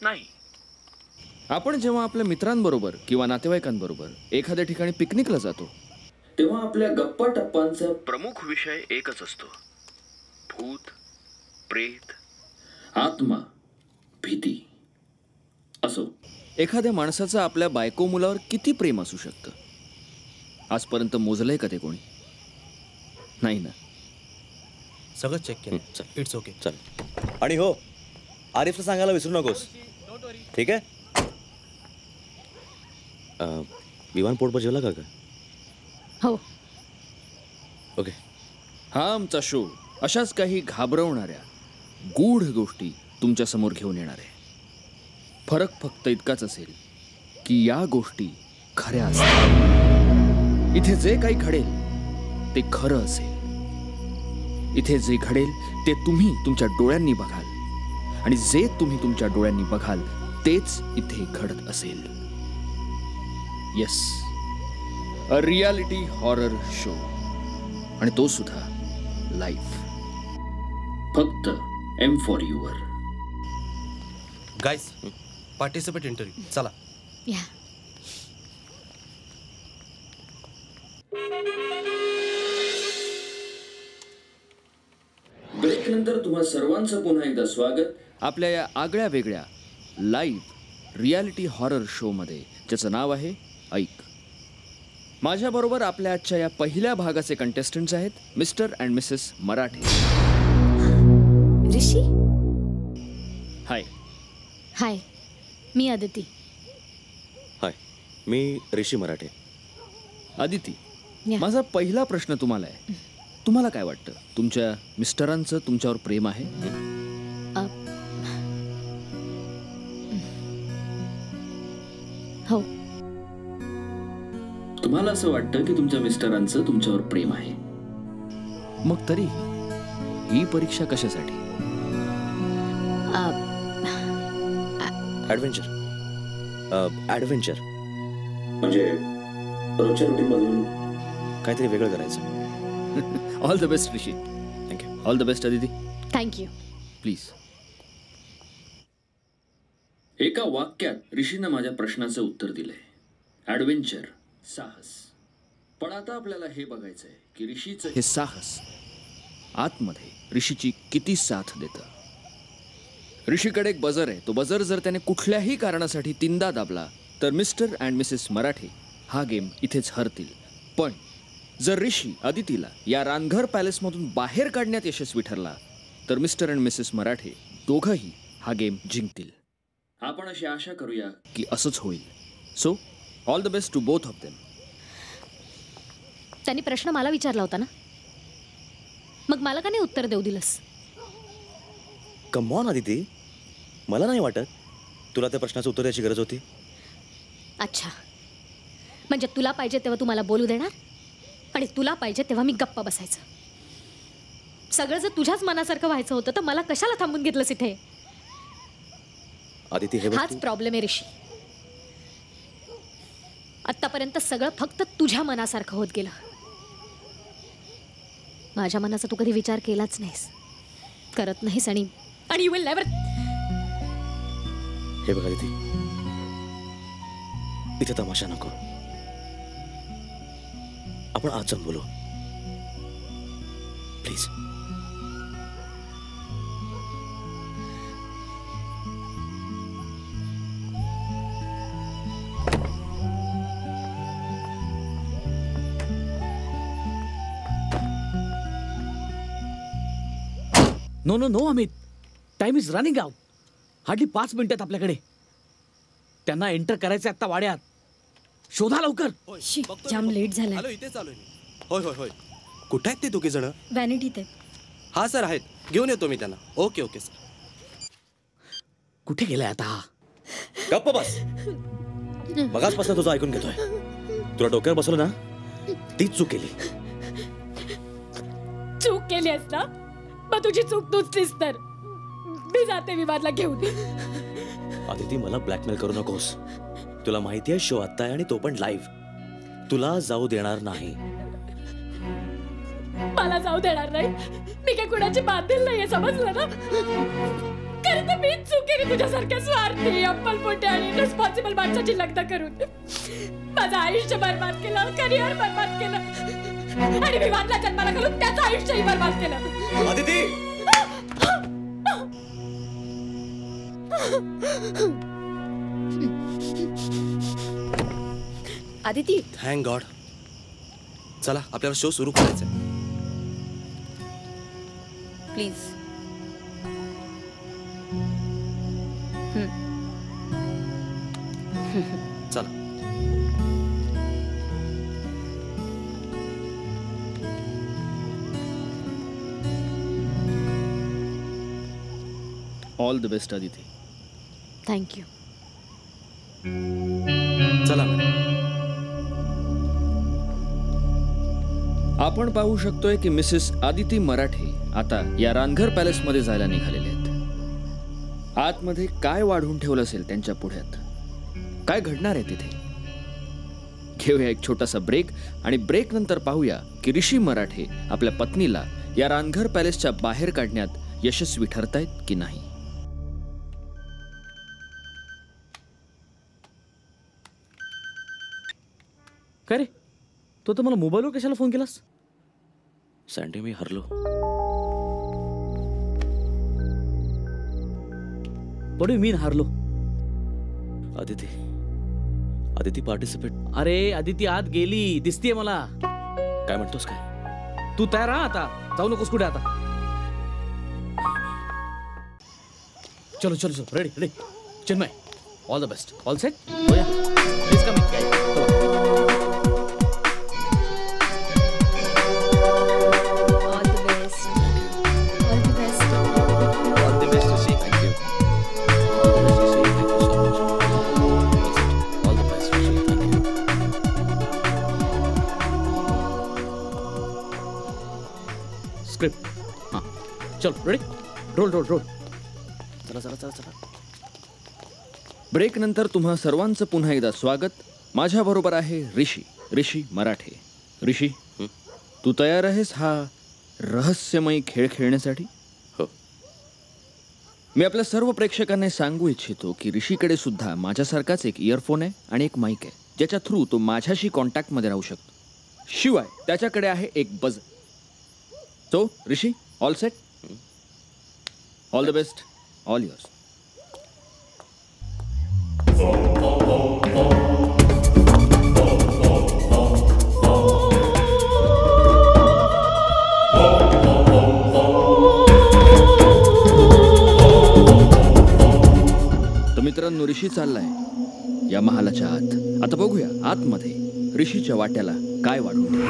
नाही. आपण जेव्हा आपल्या मित्रांबरोबर किंवा नातेवाईकांबरोबर एखाद्या ठिकाणी पिकनिकला जातो, तेव्हा आपल्या गप्पा टप्पांचा प्रमुख विषय एकच असतो: भूत, प्रेत, आत्मा, भीती. असो, एखाद्या माणसाचं आपल्या बायको मुलावर किती प्रेम असू शकतं? आजपर्यंत मोजलंय का ते कोणी? नाही ना. सगळं चेक केलं. It's okay. चल. आणि हो, आरिफला सांगायला विसरू नकोस, ठीक आहे? विमान पोटभर जेवला का ग? हो. ओके. हा आमचा शो अशाच काही घाबरवणाऱ्या गूढ गोष्टी तुमच्या समोर घेऊन येणार आहे. फरक फक्त इतकाच असेल की या गोष्टी खऱ्या असतील. इथे जे काही घडेल ते खरं असेल. इथे जे घडेल ते तुम्ही तुमच्या डोळ्यांनी बघाल आणि जे तुम्ही तुमच्या डोळ्यांनी बघाल तेच इथे घडत असेल. येस, अ रियालिटी हॉरर शो, आणि तो सुद्धा लाईव्ह, फक्त M4U वर. गाईस, पार्टिसिपेट इंटरव्ह्यू चला. या. ब्रेक नंतर तुम्हा सर्वांचं पुन्हा एकदा स्वागत आपल्या या आगळ्या वेगळ्या लाईव्ह रियालिटी हॉरर शो मध्ये, ज्याचं नाव आहे ऐक. माझ्याबरोबर आपल्या आजच्या या पहिल्या भागाचे कंटेस्टंट्स आहेत मिस्टर अँड मिसेस मराठे. ऋषी. हाय. हाय, मी अदिती. हाय, मी ऋषी मराठे. अदिती, या. माझा पहिला प्रश्न तुम्हाला आहे, तुम्हाला काय वाटतं, तुमच्या मिस्टरांचं तुमच्यावर प्रेम आहे? हो. तुम्हाला असं वाटतं की तुमच्या मिस्टरांचं तुमच्यावर प्रेम आहे, मग तरी ही परीक्षा कशासाठी? ॲडव्हेंचर. ॲडव्हेंचर म्हणजे रोजच्या रुटीनमधून काहीतरी वेगळं करायचं. All the best Rishi. Thank you. All the best Aditi. Thank you. Please. एका वाक्यात ऋषीनं माझ्या प्रश्नाचं उत्तर दिलंय: ॲडव्हेंचर, साहस. पण आता आपल्याला हे बघायचंय की ऋषीचं हे साहस आतमध्ये ऋषीची किती साथ देतं. ऋषीकडे एक बजर आहे. तो बजर जर त्याने कुठल्याही कारणासाठी 3दा दाबला तर मिस्टर अँड मिसेस मराठे हा गेम इथेच हरतील. पण जर ऋषी अदितीला या रानघर पॅलेसमधून बाहेर काढण्यात यशस्वी ठरला तर मिस्टर अँड मिसेस मराठे दोघंही हा गेम जिंकतील. आपण अशी आशा करूया की असंच होईल. So all the best to both of them. त्यांनी प्रश्न मला विचारला होता ना, मग मला का नाही उत्तर देऊ दिलंस? कम ऑन अदिती, मला नाही वाटत तुला त्या प्रश्नाचं उत्तर द्यायची गरज होती. अच्छा, म्हणजे तुला पाहिजे तेव्हा तू मला बोलू देणार आणि तुला पाहिजे तेव्हा मी गप्पा बसायचं. सगळं जर तुझ्याच मनासारखं व्हायचं होतं तर मला कशाला थांबून घेतलंस इथे? अदिती, हे हाच प्रॉब्लेम आहे ऋषी. आतापर्यंत सगळं फक्त तुझ्या मनासारखं होत गेलं. माझ्या मनाचा तू कधी विचार केलाच नाहीस, करत नाहीस आणि यू विल नेव्हर. हे बघा अदिती, इथे तमाशा नको. आपण आज जाऊन बोलू please. No no no Amit, time is running out. Hardly 5 मिनिटात आपल्याकडे. त्यांना एंटर करायचं आता वाड्यात. शोधा लवकर. जाम लेट झालाय. हॅलो, इथे चालू आहे. होय होय होय. कुठे आहेत ते दोघे जण? व्हॅनिटीत आहे. हा सर आहेत, घेऊन येतो मी त्यांना. Okay okay sir. कुठे गेलाय आता? गप्प बस. मगाचपासून तुझं ऐकून घेतोय. तुला डोक्यावर बसवलं ना, तीच चूक केली. चूक केली आहेस ना, मग तुझी चूक तूच तर. मी जाते विवादला घेऊन. आदिती, मला ब्लॅकमेल करू नकोस. तुला माहिती आहे शो आत्ता आहे आणि तो पण लाईव्ह. तुला जाऊ देणार नाही. मला जाऊ देणार नाही? मी काय कुणाची बांधील नाहीये, समजलं ना? खरं तर मीच चूक केली तुझ्यासारख्या स्वार्थी, अप्पलपोटे आणि रिस्पॉन्सिबल माणसाची लग्न करून. माझं आयुष्य बरबाद केलं, करिअर बरबाद केलं आणि विवादला जन्माला घालून त्याचं आयुष्यही बरबाद केलं. Aditi, Aditi, thank God. चला आपल्याला शो सुरू करायचा आहे. प्लीज. चला. All the best Aditi. Thank you. चला मॅडम. आपण पाहू शकतोय की मिसेस आदिती मराठे आता या रानघर पॅलेसमध्ये जायला निघालेले आहेत. आतमध्ये काय वाढून ठेवलं असेल त्यांच्या पुढ्यात, काय घडणार आहे तिथे? घेऊया एक छोटासा ब्रेक आणि ब्रेक नंतर पाहूया की ऋषी मराठे आपल्या पत्नीला या रानघर पॅलेसच्या बाहेर काढण्यात यशस्वी ठरतायत की नाही. काय रे, तो तर मला मोबाईलवर कशाला फोन केलास? सँडी, मी हरलो. व्हॉट डू यू मीन हारलो? आदिती, आदिती पार्टिसिपेट. अरे आदिती आत गेली, दिसतीये मला. काय म्हणतोस काय? तू तयार राहा आता, जाऊ नकोस कुठे आता. चलो चलो चलो, ready ready. Chinmay, all the best. All set? हो या. Please come. स्क्रिप्ट. हां, चलो रेडी. Role role role. चला चला चला चला. ब्रेक नंतर तुम्हा सर्वांचं पुन्हा एकदा स्वागत. माझ्या बरोबर आहे ऋषी मराठे. ऋषी, तू तयार आहेस हा रहस्यमय खेळ खेळण्यासाठी? हो. मी आपल्या सर्व प्रेक्षकांना सांगू इच्छितो की ऋषीकडे सुद्धा माझ्यासारखाच एक इयरफोन आहे आणि एक माईक आहे, ज्याच्या थ्रू तो माझ्याशी कॉन्टॅक्टमध्ये राहू शकतो. शिवाय त्याच्याकडे आहे एक buzzer. So Rishi, all set? All the best. All yours. तर मित्रांनो, ऋषी चाललाय या महालाच्या आत. आता बघूया आतमध्ये ऋषीच्या वाट्याला काय वाढून.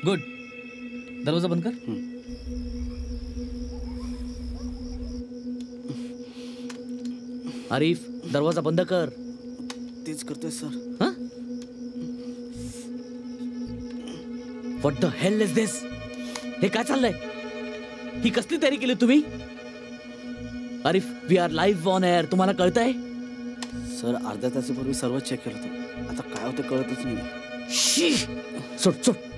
गुड. दरवाजा बंद कर. आरिफ, दरवाजा बंद कर. तेच करतोय sir. What the hell is this? हे काय चाललंय? ही कसली तयारी केली तुम्ही? Arif, we are live on air. तुम्हाला कळतंय? सर अर्ध्या तासापूर्वी सर्व चेक केलं होतं. आता काय होतं कळतच नाही. शी, सोड सोड.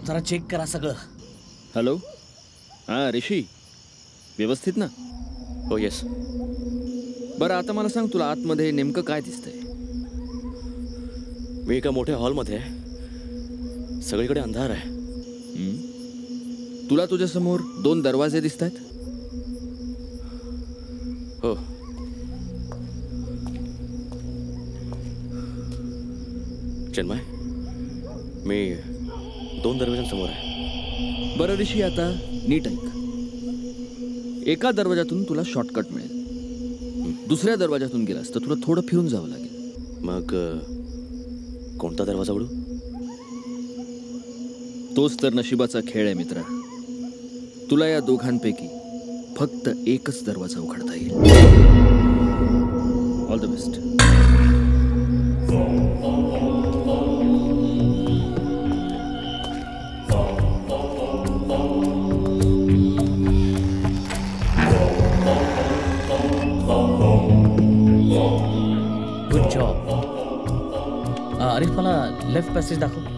जरा चेक करा सगळं. हॅलो, हां ऋषी, व्यवस्थित ना? हो येस. बरं आता मला सांग, तुला आतमध्ये नेमकं काय दिसतंय? मी एका मोठ्या हॉलमध्ये आहे. सगळीकडे अंधार आहे. तुला तुझ्यासमोर 2 दरवाजे दिसत आहेत? हो. चिन्मय, मी 2 दरवाजांसमोर आहे. बरं ऋषी, आता नीट ऐक. एका दरवाजातून तुला शॉर्टकट मिळेल. दुसऱ्या दरवाजातून गेलास तर तुला थोडं फिरून जावं लागेल. मग कोणता दरवाजा उडू? तोच तर नशिबाचा खेळ आहे मित्रा. तुला या दोघांपैकी फक्त एकच दरवाजा उघडता येईल. All the best. Good job. अरे मला लेफ्ट पॅसेज दाखव.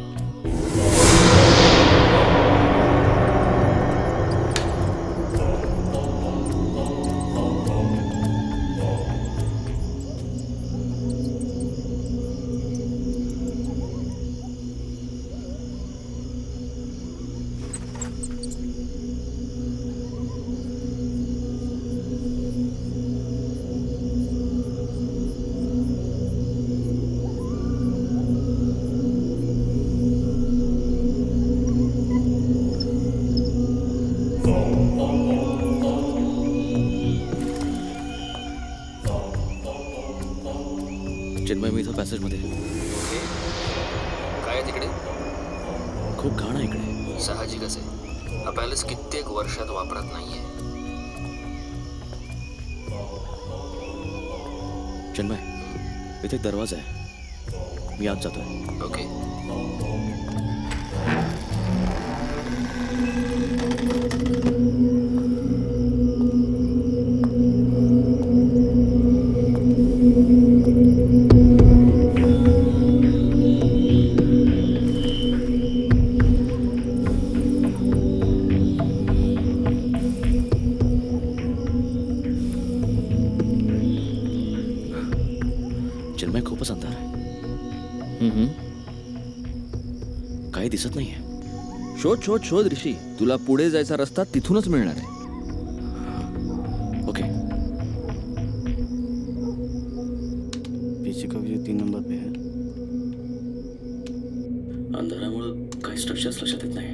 चिन्मय, मी इथं पॅसेजमध्ये. काय तिकडे? खूप घाण आहे इकडे. साहजिकच आहे. हा पॅलेस कित्येक वर्षात वापरत नाहीये. चिन्मय, इथे एक दरवाजा आहे. मी आत जातोय. ओके. चिन्मय, खूपच अंधार आहे. काही दिसत नाहीये. शोध शोध शोध ऋषी. तुला पुढे जायचा रस्ता तिथूनच मिळणार आहे. ओके. पीछे का व्यू 3 नंबर पे है. अंधारामुळे काही स्ट्रक्चर्स लक्षात येत नाही.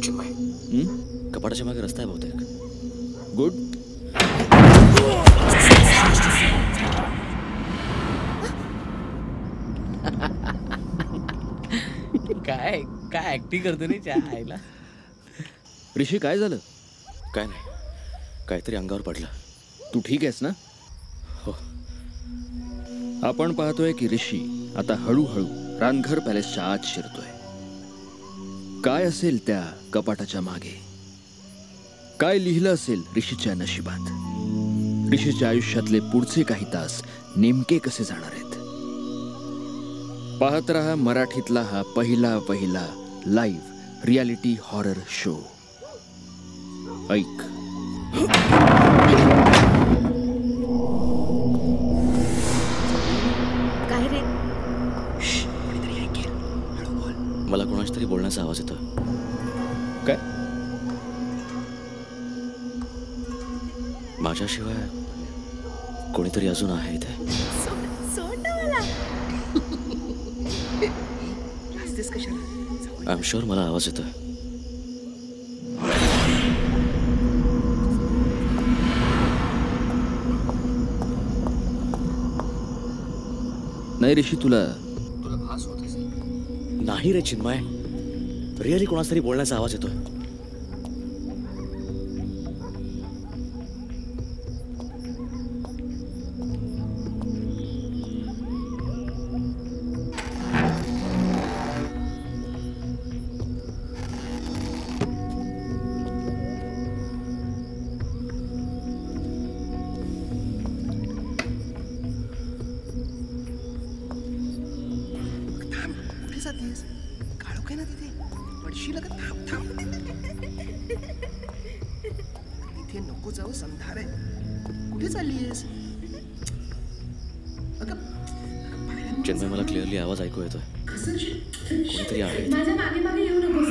चिन्मय, कपाटाच्या मागे रस्ता आहे बहुतेक. गुड. काय काय ऍक्टिंग करतो रे च्या आईला. ऋषी, काय झालं? काय नाही, काहीतरी अंगावर पडलं. तू ठीक आहेस ना? हो. आपण पाहतोय की ऋषी आता हळूहळू रानघर पॅलेसच्या आत शिरतोय. काय असेल त्या कपाटाच्या मागे? काय लिहिलं असेल ऋषीच्या नशिबात? ऋषीच्या आयुष्यातले पुढचे काही तास नेमके कसे जाणार आहेत? पाहत रहा मराठीतला हा पहिला लाईव्ह रियालिटी हॉरर शो. ऐक. काय रे? मला कोणाच तरी बोलण्याचा आवाज येतो. काय? माझ्याशिवाय कोणीतरी अजून आहे इथे. आय एम शुअर मला आवाज येतोय. नाही ऋषी, तुला भास होत असेल. नाही रे चिन्मय, रिअली कोणाच तरी बोलण्याचा आवाज येतोय. कुठे जातेस? काळू काय ना तिथे पडशी लगत थांब थांब. इथे नको जाऊ, संधार आहे. कुठे चाललीयस? चिन्मय, मला क्लिअरली आवाज ऐकू येतोय. कोणीतरी आहे. माझ्या मागे मागे येऊ नकोस.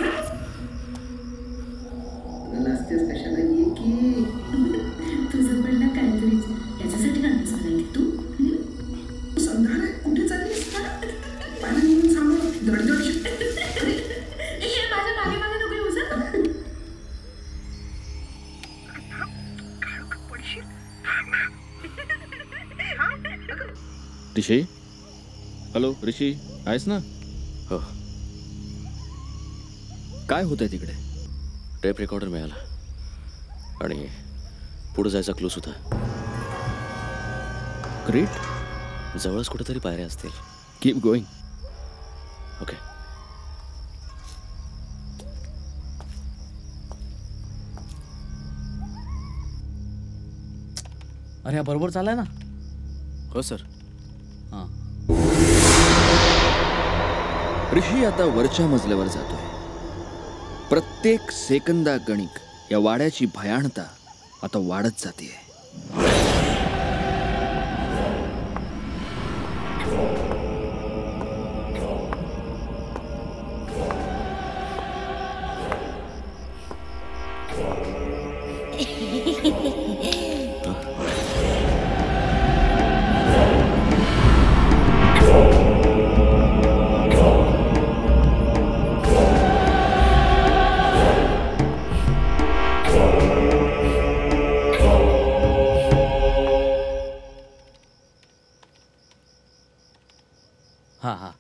लाजतेस कशाला? ये की. तुझं पडलं काहीतरीच. याच्यासाठी काढतोस मला तू. संधार आहे, कुठे चाललीस? पाणी येऊन सांभाळ. दडदड. माझ्या मागे मागे नको येऊस. ऋषी, हॅलो ऋषी, आहेस ना? हो. काय होतंय तिकडे? टेप रेकॉर्डर मिळाला आणि पुढे जायचा क्लू सुद्धा. ग्रेट. जवळच कुठेतरी पायऱ्या असतील. Keep going. ओके. अरे हा बरोबर चाललाय ना? हो सर. हां. ऋषी आता वरच्या मजल्यावर जातोय. प्रत्येक सेकंदा गणिक या वाड्याची भयानता आता वाढत जाते. हां हां.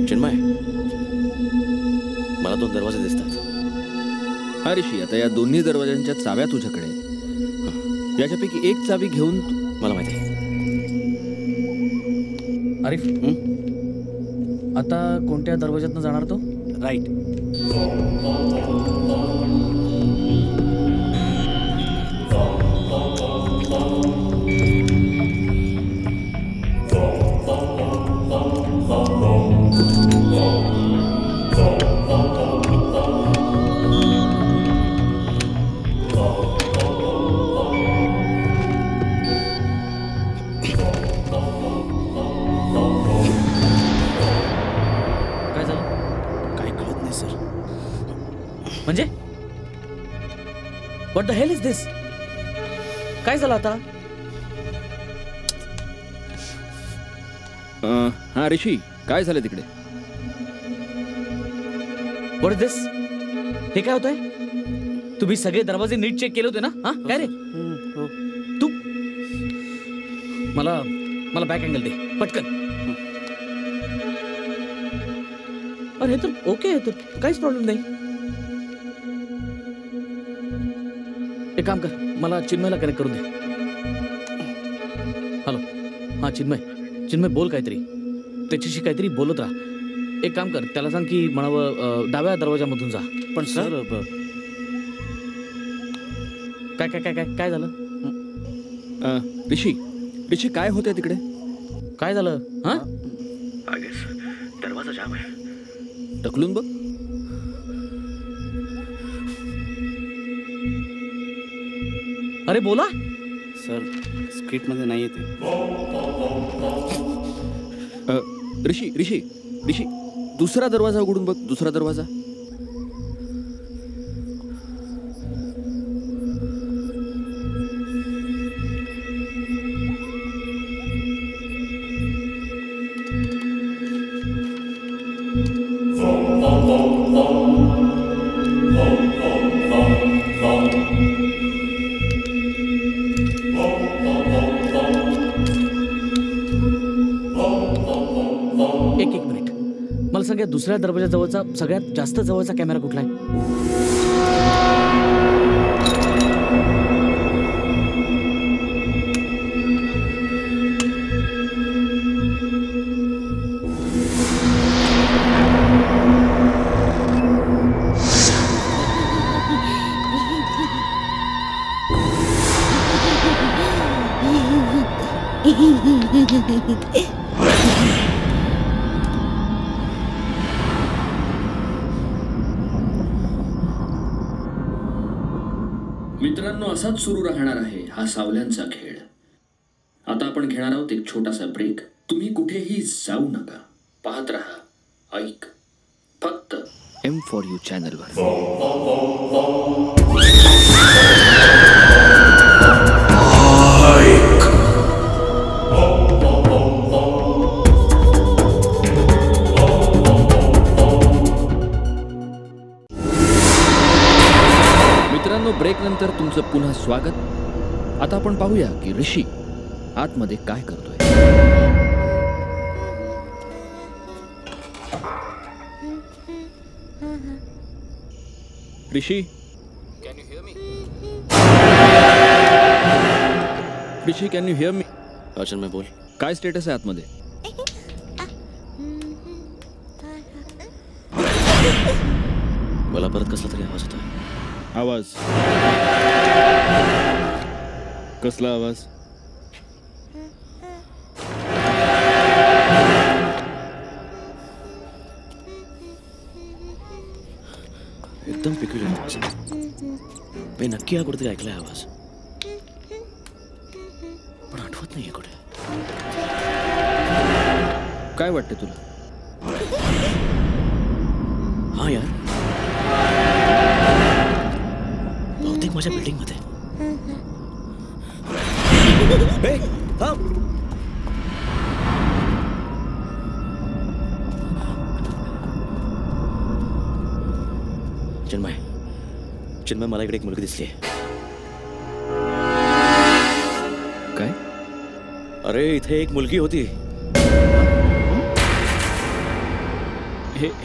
चिन्मय, मला 2 दरवाजे दिसतात. हा ऋषी, आता या दोन्ही दरवाजांच्या चाव्या तुझ्याकडे आहेत. याच्यापैकी एक चावी घेऊन मला माहिती आहे. आरिफ, आता कोणत्या दरवाज्यातनं जाणार तो? राईट. काय झालं? काही कळत नाही सर. म्हणजे व्हॉट द हेल इज दिस? काय झालं आता? हा ऋषी, काय झालं तिकडे? What is this? हे काय होतंय? तुम्ही सगळे दरवाजे नीट चेक केले होते ना? हा काय रे तू? मला बॅक अँगल दे पटकन. अरे हे तर ओके आहे, तर काहीच प्रॉब्लेम नाही. एक काम कर, मला चिन्मयला कनेक्ट करून दे. हॅलो, हां चिन्मय बोल काहीतरी. त्याच्याशी काहीतरी बोलत राहा. एक काम कर, त्याला सांग की म्हणावं डाव्या दरवाजामधून जा. पण सर काय काय काय काय काय झालं? ऋषी काय होतंय तिकडे? काय झालं? हां, दरवाजा जाम आहे. ढकलून बघ. अरे बोला. सर स्क्रिप्टमध्ये नाही येते. ऋषी दुसरा दरवाजा उघडून बघ. दुसरा दरवाजा. सांग, या दुसऱ्या दरवाजाजवळचा सगळ्यात जास्त जवळचा कॅमेरा कुठला आहे? मित्रांनो, असाच सुरू राहणार आहे हा सावल्यांचा खेळ. आता आपण घेणार आहोत एक छोटासा ब्रेक. तुम्ही कुठेही जाऊ नका, पाहत राहा, ऐक फक्त M4U चॅनलवर. मित्रांनो, ब्रेक नंतर तुमचं पुन्हा स्वागत. आता आपण पाहूया की ऋषी आतमध्ये काय करतोय. Rishi, can you hear me? Rishi, can you hear me? Archan, मैं बोल. काय स्टेटस आहे आतमध्ये? मला परत कसला तरी आवाज होता. आवाज? कसला आवाज? एकदम पिक्युलियर आवाज. मी नक्की हा कुठेतरी ऐकलाय आवाज, पण आठवत नाहीये कुठे. काय वाटतं तुला? हा यार, बहुतेक माझ्या बिल्डिंग मध्ये. चिन्मय, चिन्मय, मला इकडे एक मुलगी दिसली. काय? अरे, इथे एक मुलगी होती.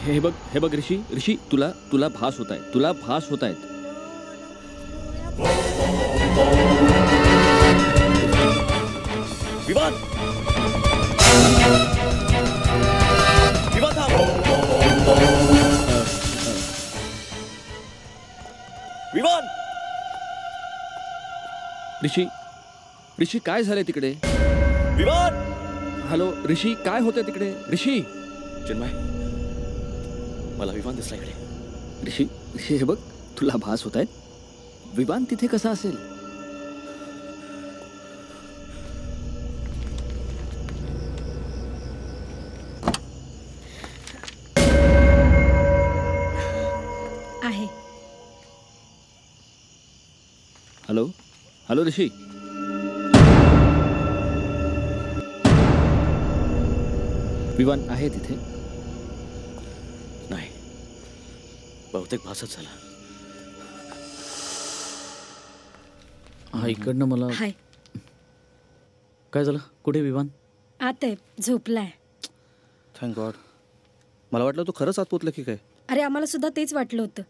हे बघ, हे बघ ऋषी, ऋषी, तुला भास होत आहे, तुला भास होत आहेत. विवान, विवान थांब. विवान. ऋषी, ऋषी, काय झालंय तिकडे? विवान. हॅलो ऋषी, काय होतंय तिकडे? ऋषी. चिन्मय, मला विवान दिसला इकडे. ऋषी, ऋषी, हे बघ, तुला भास होत आहेत. विवान तिथे कसा असेल? आहे. हॅलो, हॅलो ऋषी. विवान आहे तिथे? नाही, बहुतेक भासच झाला. हा, इकडनं मला. हाय. काय झालं? कुठे विवान? आत आहे, झोपलाय. Thank God. मला वाटलं तू खरंच आत पोचलं की काय. अरे, आम्हाला सुद्धा तेच वाटलं होतं.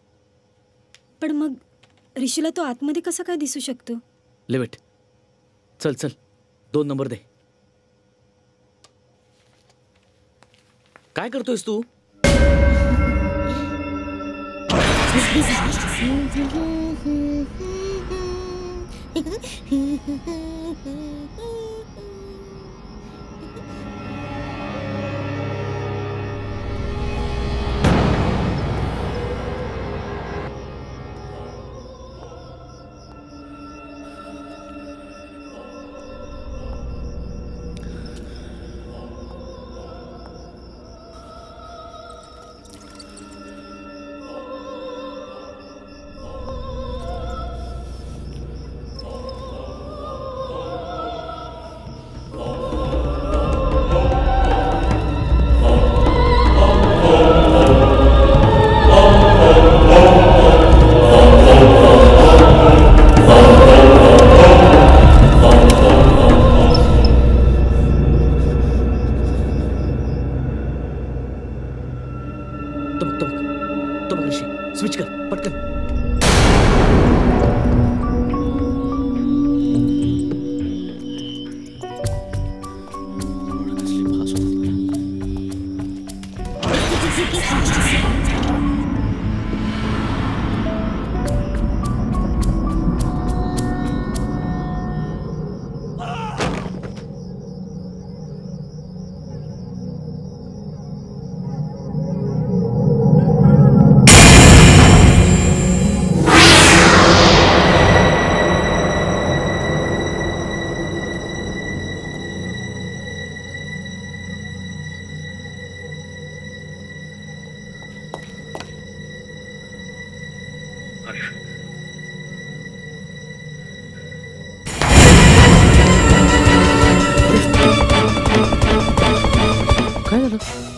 पण मग ऋषीला तो आतमध्ये कसा काय दिसू शकतो? लेवेट, चल चल, 2 नंबर दे. काय करतोयस तू?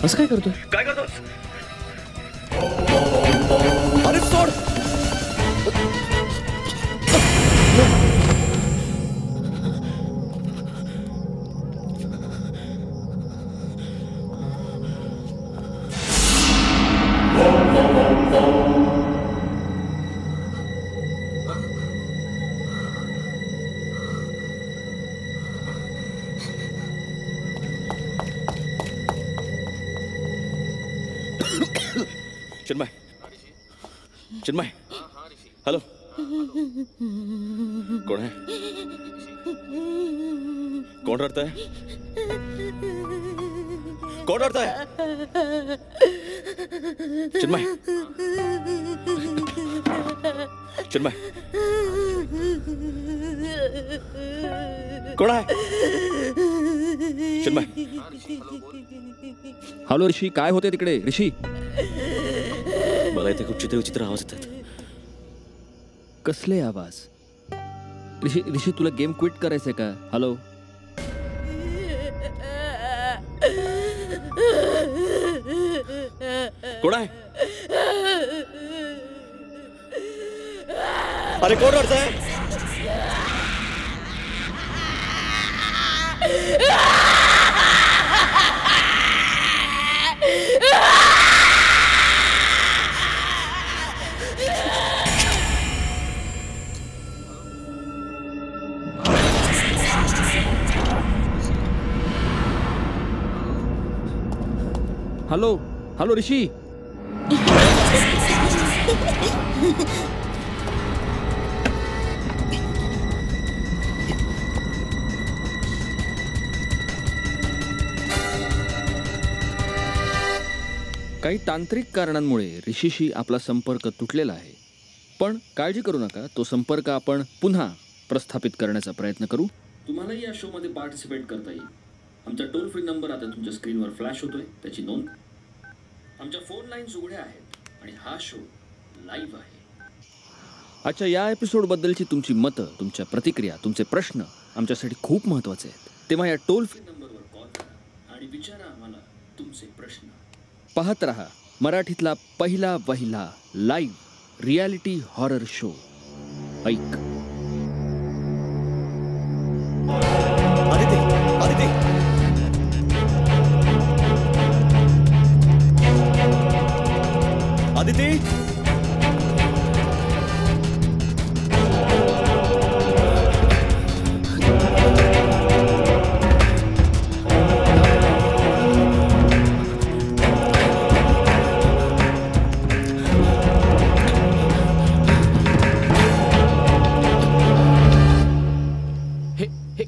असं काय करतोय? काय करतोस? अरे सोड. चिन्मय, चिन्मय, हॅलो. कोण आहे? कोण रडतंय? कोण रडतंय? चिन्मय, चिन्मय, कोण आहे? चिन्मय. हॅलो ऋषी, काय होते तिकडे? ऋषी, मला इथे खूप विचित्र आवाज येतात. कसले आवाज? ऋषी ऋषी, तुला गेम क्विट करायचंय का? हॅलो. कोण आहे? अरे कोण रडतंय? हॅलो हॅलो ऋषी. काही तांत्रिक कारणांमुळे ऋषीशी आपला संपर्क तुटलेला आहे, पण काळजी करू नका, तो संपर्क आपण पुन्हा प्रस्थापित करण्याचा प्रयत्न करू. तुम्हाला या शो मध्ये पार्टिसिपेट करता येईल. आमचा टोल फ्री नंबर आता तुमच्या स्क्रीनवर फ्लॅश होतोय, त्याची नोंद. आमच्या फोन लाईन्स उघड्या आहेत आणि हा शो लाईव्ह आहे. अच्छा, या एपिसोड बद्दलची तुमची मतं, तुमच्या प्रतिक्रिया, तुमचे प्रश्न आमच्यासाठी खूप महत्त्वाचे आहेत. तेव्हा या टोल फ्री नंबरवर कॉल करा आणि विचारा आम्हाला तुमचे प्रश्न. पाहत रहा मराठीतला पहिला वहिला लाईव्ह रियालिटी हॉरर शो ऐक. आदिती, आदिती, आदिती,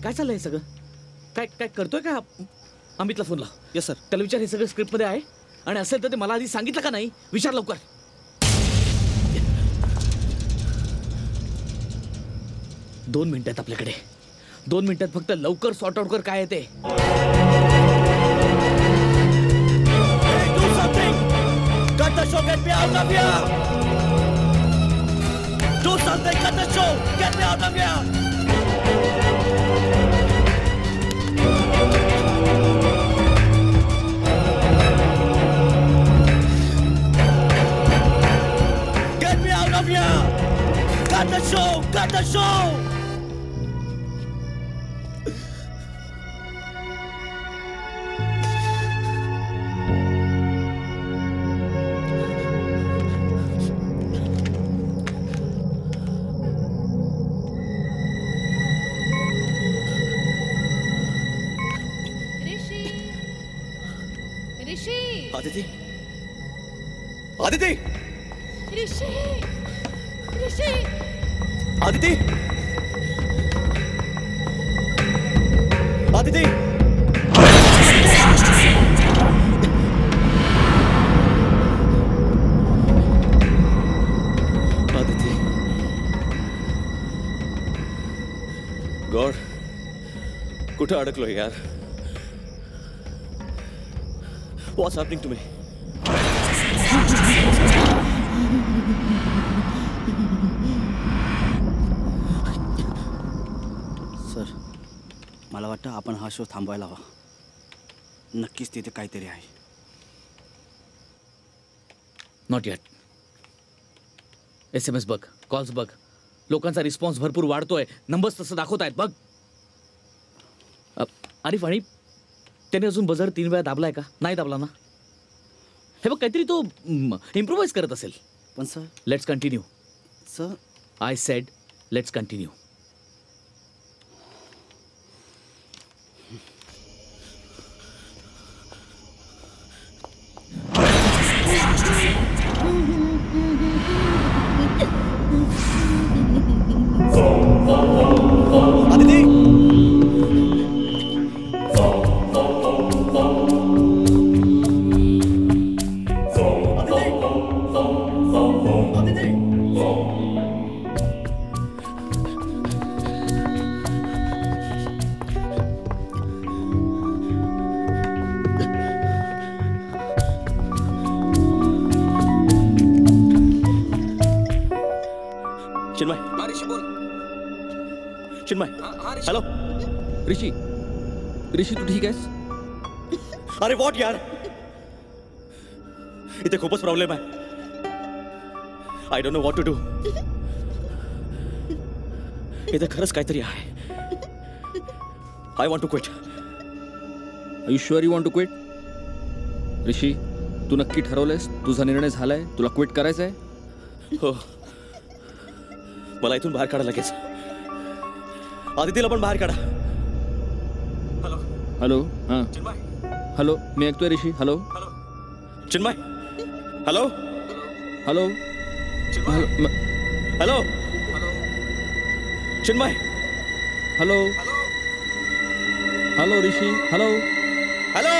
काय चाललंय सगळं? काय काय करतोय का? अमितला फोन लाव. Yes sir. त्याला विचार हे सगळं स्क्रिप्ट मध्ये आहे आणि असेल तर ते मला आधी सांगितलं का नाही विचार लवकर. दोन मिनिटात आपल्याकडे 2 मिनिटात फक्त लवकर सॉर्ट आउट कर काय आहे ते. Cut the show, get me out of here! Do something, cut the show, get me out of here! Get me out of here! Cut the show, cut the show! Aditi, Aditi, Rishi, Rishi, Aditi, Aditi, Aditi, God, कुठं अडकलो यार? What's happening to me? Sir, मला वाटतं आपण हा show थांबवायला हवा. नक्कीच तिथे काहीतरी आहे. Not eight. SMS बघ, कॉल्स बघ, लोकांचा रिस्पॉन्स भरपूर वाढतोय, नंबर्स तसं दाखवत आहेत बघ. आरिफ, आणि त्याने अजून बजर 3 वेळा दाबलाय का? नाही दाबला ना. हे बघ, काहीतरी तो इम्प्रोवाइज करत असेल. पण sir, let's continue. Sir, I said let's continue. Chinmay, hello. Rishi, तू ठीक आहेस? अरे वॉट यार, इथे खूपच प्रॉब्लेम आहे. I don't know what to do. इथे खरंच काहीतरी आहे. I want to quit. Are you sure you want to quit? Rishi, तू नक्की ठरवलंयस? तुझा निर्णय झालाय? तुला क्विट करायचंय? हो, मला इथून बाहेर काढा लगेच. आदितीला पण बाहेर काढा. हॅलो. हॅलो. हां, हॅलो, मी ऐकतोय Rishi. Hello. Chinmay. Hello. Hello. Hello. Chinmay. Hello. Hello Rishi. Hello. Hello.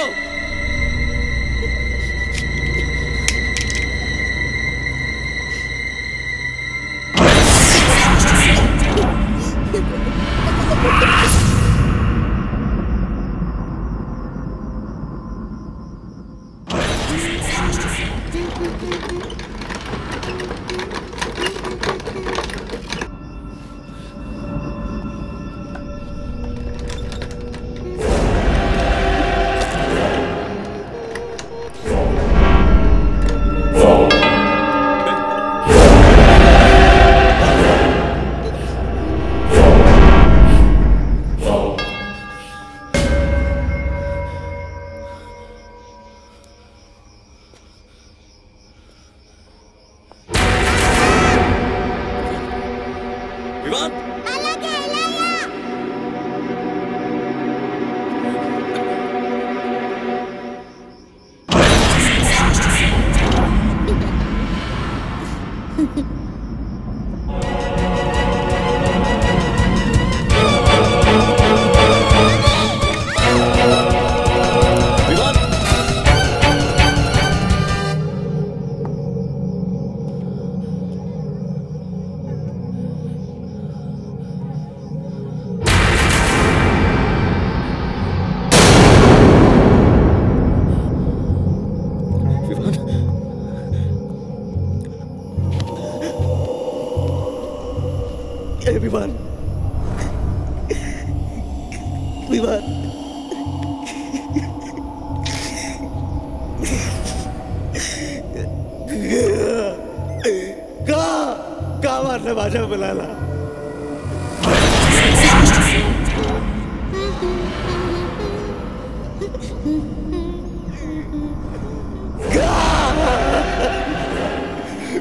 का मारलं माझ्या मुलाला?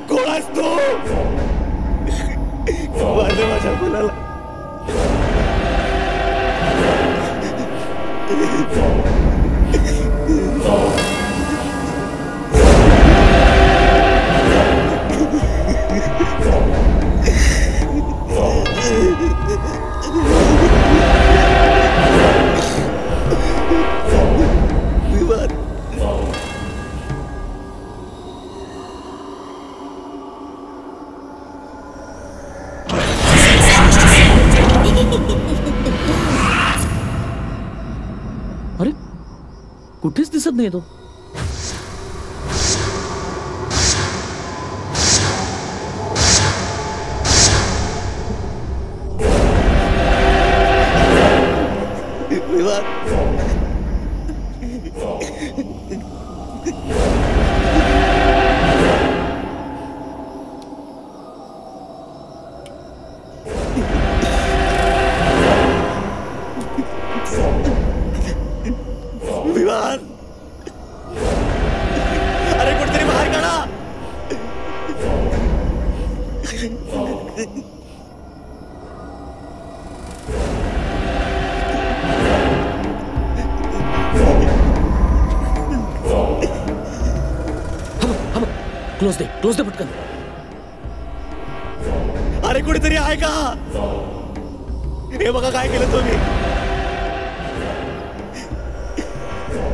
कोणास तू मारलं माझ्या मुलाला? अरे कुठेच दिसत नाही तो. क्लोज दे पटकन. अरे कुठेतरी आहे का? हे बघा काय केलं तुम्ही.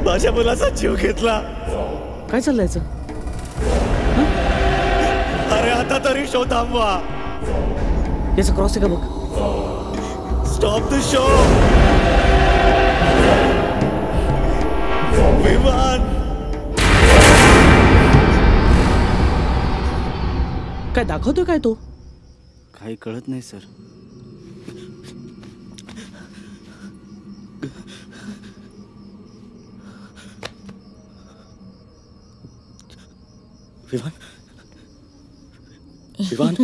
माझ्या मुलाचा जीव घेतला. काय चाललंय याचं? अरे आता तरी शो थांबवा. याचा क्रॉस आहे का बघ. Stop the show. विमान काय दाखवतोय काय तो? काही कळत नाही सर. विमान विमान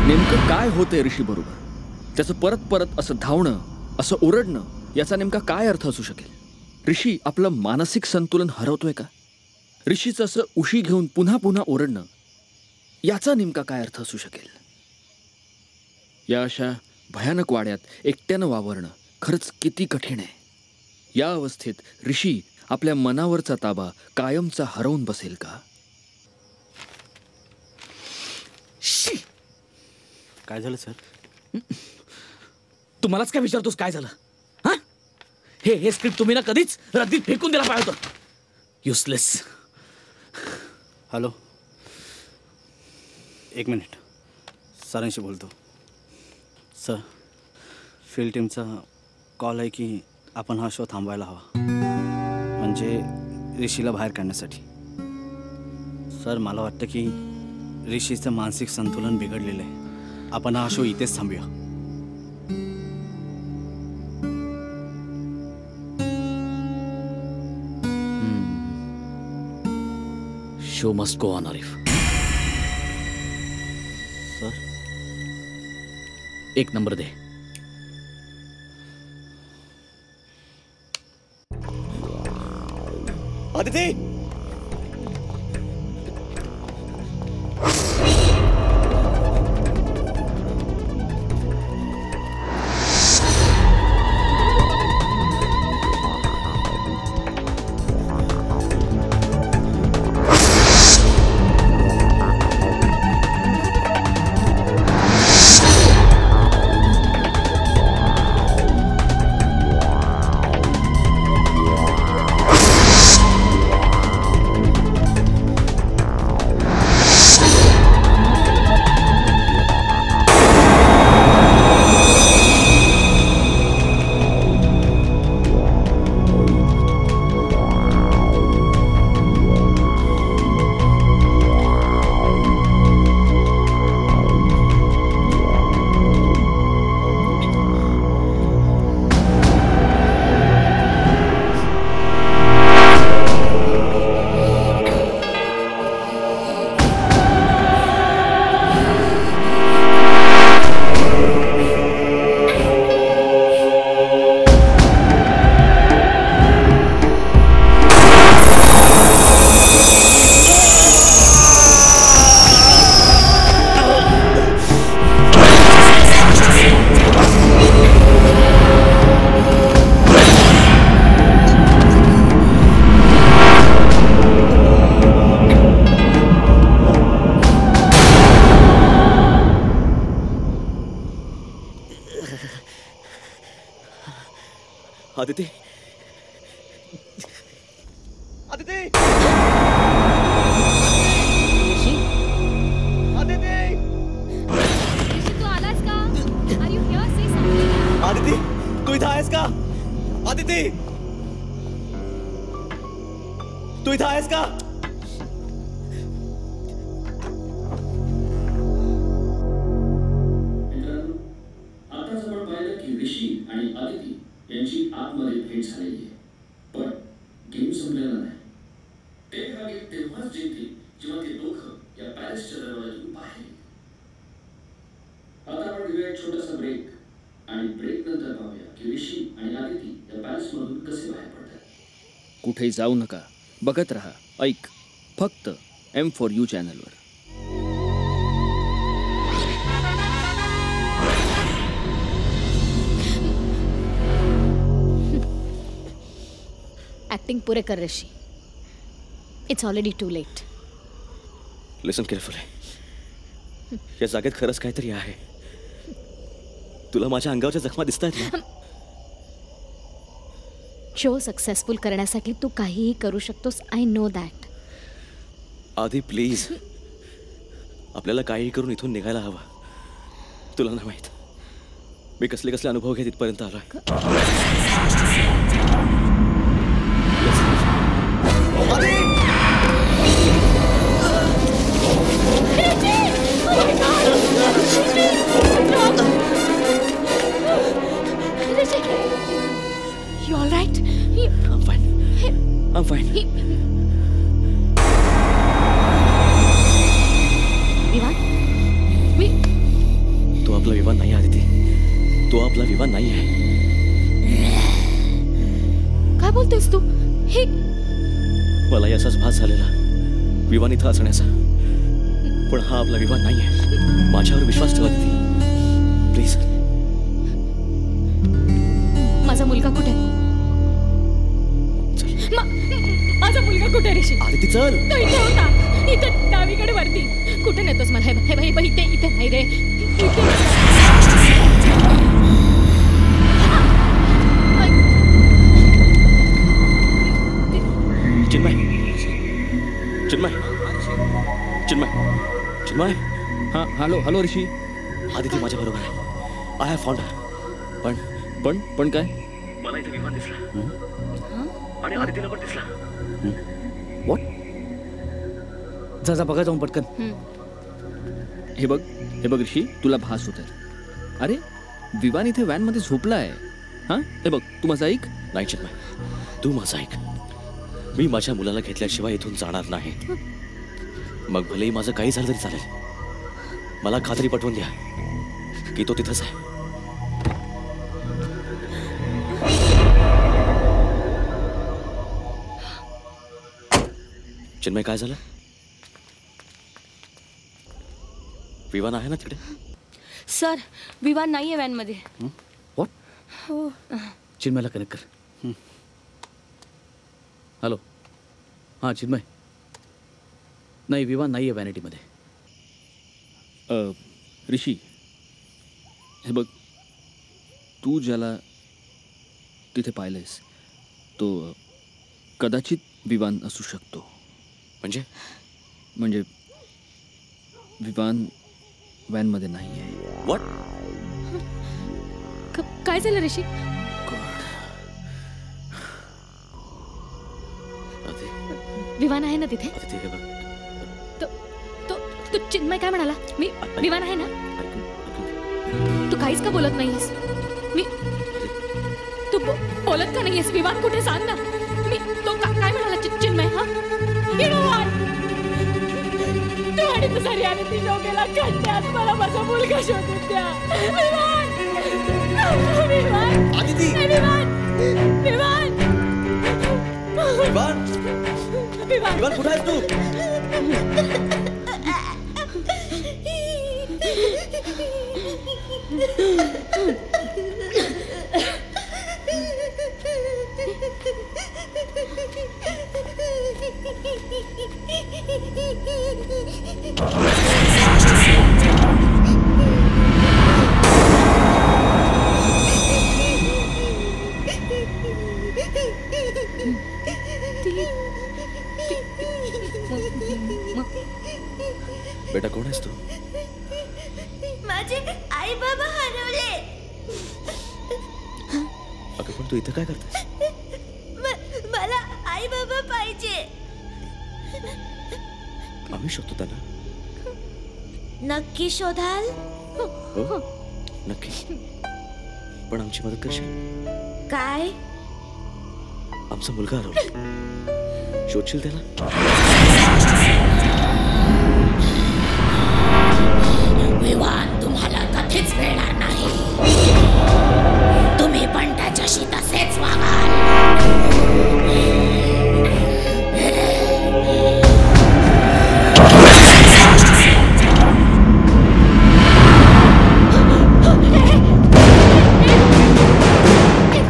नेमकं काय होतंय ऋषी बरोबर? त्याचं परत परत असं धावणं, असं ओरडणं, याचा नेमका काय अर्थ असू शकेल? ऋषी आपलं मानसिक संतुलन हरवतोय का? ऋषीचं असं उशी घेऊन पुन्हा पुन्हा ओरडणं, याचा नेमका काय अर्थ असू शकेल? या अशा भयानक वाड्यात एकट्यानं वावरणं खरंच किती कठीण आहे. या अवस्थेत ऋषी आपल्या मनावरचा ताबा कायमचा हरवून बसेल का? काय झालं सर? तुम्हालाच काय विचारतोस काय झालं? हा, हे स्क्रिप्ट तुम्ही ना कधीच रद्दीत फेकून दिला पाहिजे होतं. युसलेस. हॅलो, एक मिनिट, सरांशी बोलतो. सर, फील्ड टीमचा कॉल आहे की आपण हा शो थांबवायला हवा, म्हणजे ऋषीला बाहेर काढण्यासाठी. सर, मला वाटतं की ऋषीचं मानसिक संतुलन बिघडलेलं आहे. आपण हा शो इथेच थांबूया. Show must go on Arif. Sir, एक नंबर दे. आदिती आदिती आदिती आदिती तू आलास का? Are you here? Say something. Aditi तू इथं आहेस का? आदिती तू इथं आहेस का? आताच आपण पाहिलं की ऋषी आणि आदिती यांची आतमध्ये भेट झालेली आहे, पण गेम संपलेला नाही. ते हा गेम तेव्हाच जिंकतील जेव्हा ते दोघं या पॅलेसच्या दरवाजातून बाहेर येतील. आता आपण घेऊया एक छोटासा ब्रेक आणि ब्रेक नंतर पाहूया की ऋषी आणि आदिती या पॅलेसमधून कसे बाहेर पडतात. कुठेही जाऊ नका, बघत रहा, ऐक फक्त M4U चॅनलवर. ऍक्टिंग पुरे कर Rishi. It's already too late. Listen carefully. या जागेत खरंच काहीतरी आहे. तुला माझ्या अंगावरच्या जखमा दिसतायत ना? शो सक्सेसफुल करण्यासाठी तू काहीही करू शकतोस. I know that. आधी प्लीज, आपल्याला काहीही करून इथून निघायला हवं. तुला नाही माहित मी कसले कसले अनुभव घेत इथपर्यंत आलोय. You all right? I'm fine. I'm fine. Vivaan? मी तो आपला विवान नाही आदिती. तो आपला विवान नाही आहे. काय बोलतोयस तू? हे मला याचाच भास झालेला विवान इथं असण्याचा. पण हा आपला विवान नाही आहे. माझ्यावर विश्वास ठेवा आदिती, प्लीज. माझा मुलगा कुठे? माझा मुलगा कुठे ऋषी? आदिती चल. तो इथे होता. इथे डावीकडे वरती. कुठे नेतोस मला? हे इथे इथे नाही रे. चिन्मय, चिन्मय, चिन्मय, चिन्मय. हां, हॅलो ऋषी. आदिती माझ्या बरोबर आहे. I have found her. पण काय? मला इथे विमान दिसला आणि आदितीला पण दिसला. व्हॉट? जा बघा जाऊन पटकन. हे बघ ऋषी, तुला भास होत आहे. अरे विवान इथे व्हॅन मध्ये झोपला आहे. हां, हे बघ, तू माझं ऐक. नाही चिन्मय, तू माझं ऐक. मी माझ्या मुलाला घेतल्याशिवाय इथून जाणार नाही. मग भलेही माझं काही झालं तरी चालेल. मला खात्री पटवून द्या की तो तिथंच आहे. चिन्मय, काय झालं? विवान आहे ना तिकडे? सर, विवान नाहीये व्हॅन मध्ये. व्हॉट? हो. चिन्मयला कनेक्ट कर. हॅलो. हां चिन्मय. नाही, विवान नाही आहे व्हॅनिटीमध्ये. ऋषी, हे बघ, तू ज्याला तिथे पाहिलंयस तो कदाचित विवान असू शकतो. म्हणजे विवान व्हॅनमध्ये नाही आहे. व्हॉट? काय झालं ऋषी? विवान आहे ना तिथे? तो चिन्मय काय म्हणाला? मी विवान आहे ना? तू काहीच का बोलत नाहीस? तू बोलत का नाहीस? विवान कुठे सांग ना. तो काय म्हणाला चिन्मय? हा, तू आणि तू सारी आणि ती लोकेला खड्ड्यात मला माझा मुलगा शोधून द्या. विवान, आदिती, विवान, विवान, विवान, विवान कुठे आहेस तू? बेटा, कोण आहेस तू? माझे आई बाबा हरवले. अगं, पण तू इथं काय करतेस? मला आई बाबा पाहिजे. आम्ही शोधतो त्यांना. नक्की शोधाल? हो, नक्की. पण आमची मदत करशील? काय? आमचा मुलगा हरवला. शोधशील त्याला? विवान तुम्हाला कधीच मिळणार नाही. तुम्ही पण त्याच्याशी तसेच वागाल.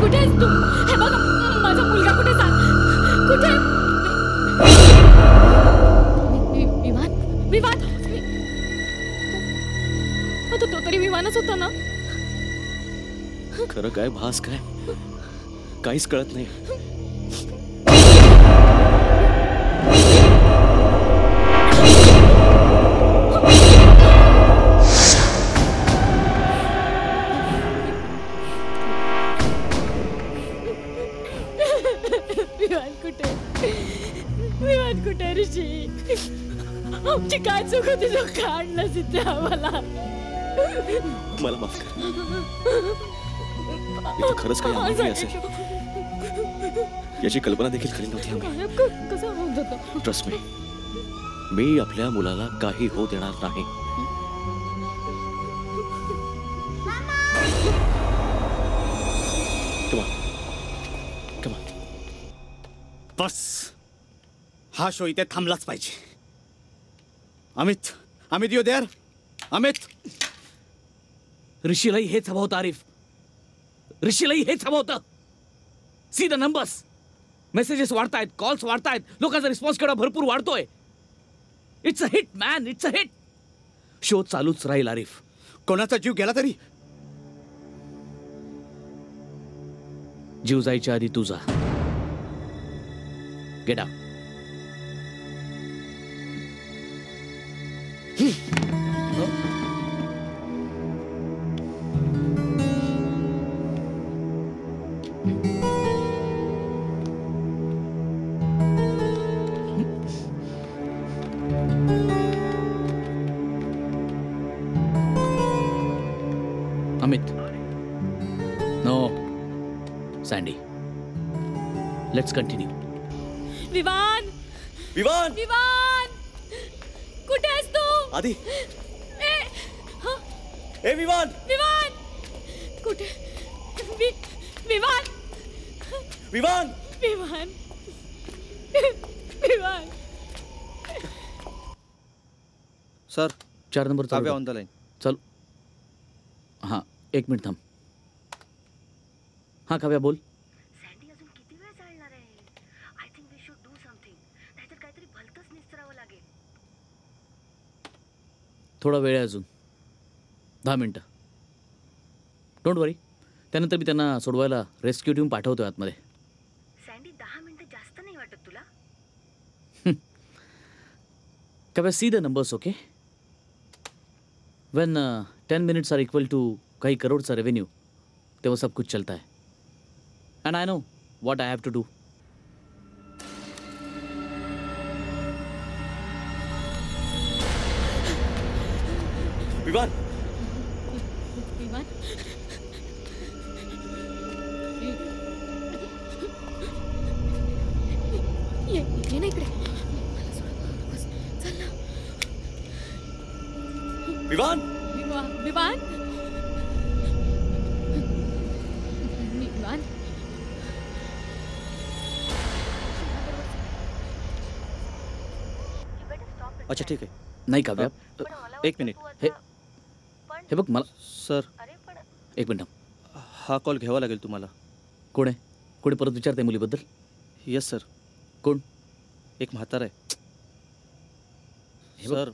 कुठे आहेस तू? हे बघ, माझा मुलगा कुठे? सांग. आता तो तरी विमानच होता ना. खरं काय भास काय काहीच कळत नाही. विमान कुठे ऋषी? आमची काय चूक होती जो काढलं तिथे आम्हाला? मला माफ कर. इथं खरंच काही अनुभवी असेल याची कल्पना देखील करी नव्हती आम्ही. कसं होत होतं? ट्रस्ट मी आपल्या मुलाला काही होऊ देणार नाही. बस हा शो इथे थांबलाच पाहिजे. Amit Amit you there? अमित. ऋषीलाही हेच हवं होतं आरिफ. ऋषीलाही हेच हवं होतं. See the numbers. मेसेजेस वाढतायत, कॉल्स वाढतायत, लोकांचा रिस्पॉन्स केवढा भरपूर वाढतोय. It's a hit man, it's a hit. Show चालूच राहील आरिफ. कोणाचा जीव गेला तरी जीव जायच्या आधी तू जा. Get out. Amit. No Sandy. Let's continue. Vivaan. Vivaan. Vivaan कुठे आहेस तू? आधी. ए विवान. विवान कुठे? Vivaan. Vivaan. Vivaan. Vivaan. Sir 4 number Kavya on the line. चल. हां 1 मिनिट थांब. हां काव्या बोल. थोडा वेळ आहे अजून. 10 मिनिटं. डोंट वरी. त्यानंतर मी त्यांना सोडवायला रेस्क्यू टीम पाठवतोय आतमध्ये. सँडी 10 मिनिटं जास्त नाही वाटत तुला? Kavya see the numbers okay. When 10 minutes are equal to काही करोडचा रेव्हेन्यू तेव्हा सब कुछ चलता है. And I know what I have to do. Vivaan. Vivaan. ये ना इकडे. चल ना. विवान. विवान. विवान. अच्छा ठीक आहे. नाही काव्या. 1 मिनिट. हे बघ मला. Sir 1 minute. हा कॉल घ्यावा लागेल तुम्हाला. कोण आहे? कोणी परत विचारते मुलीबद्दल? Yes sir. कोण? एक म्हातारा आहे सर.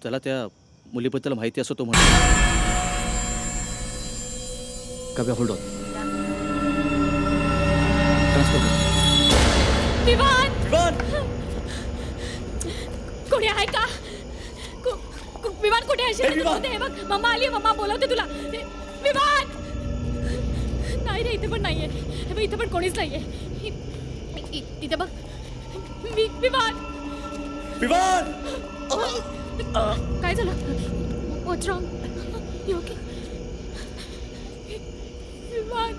त्याला त्या मुलीबद्दल माहिती असो तो म्हणतो. Kavya hold on. ट्रान्सफर कर. विवान. विवान. कोणी आहे का? विवान कुठे आहे? हे बघ मम्मा आली. मम्मा बोलवते तुला. विवान. नाही रे इथे पण नाहीये. हे बघ इथे पण कोणीच नाहीये. इथे बघ. विवान. विवान. काय झालं? What's wrong? You okay? Vivan.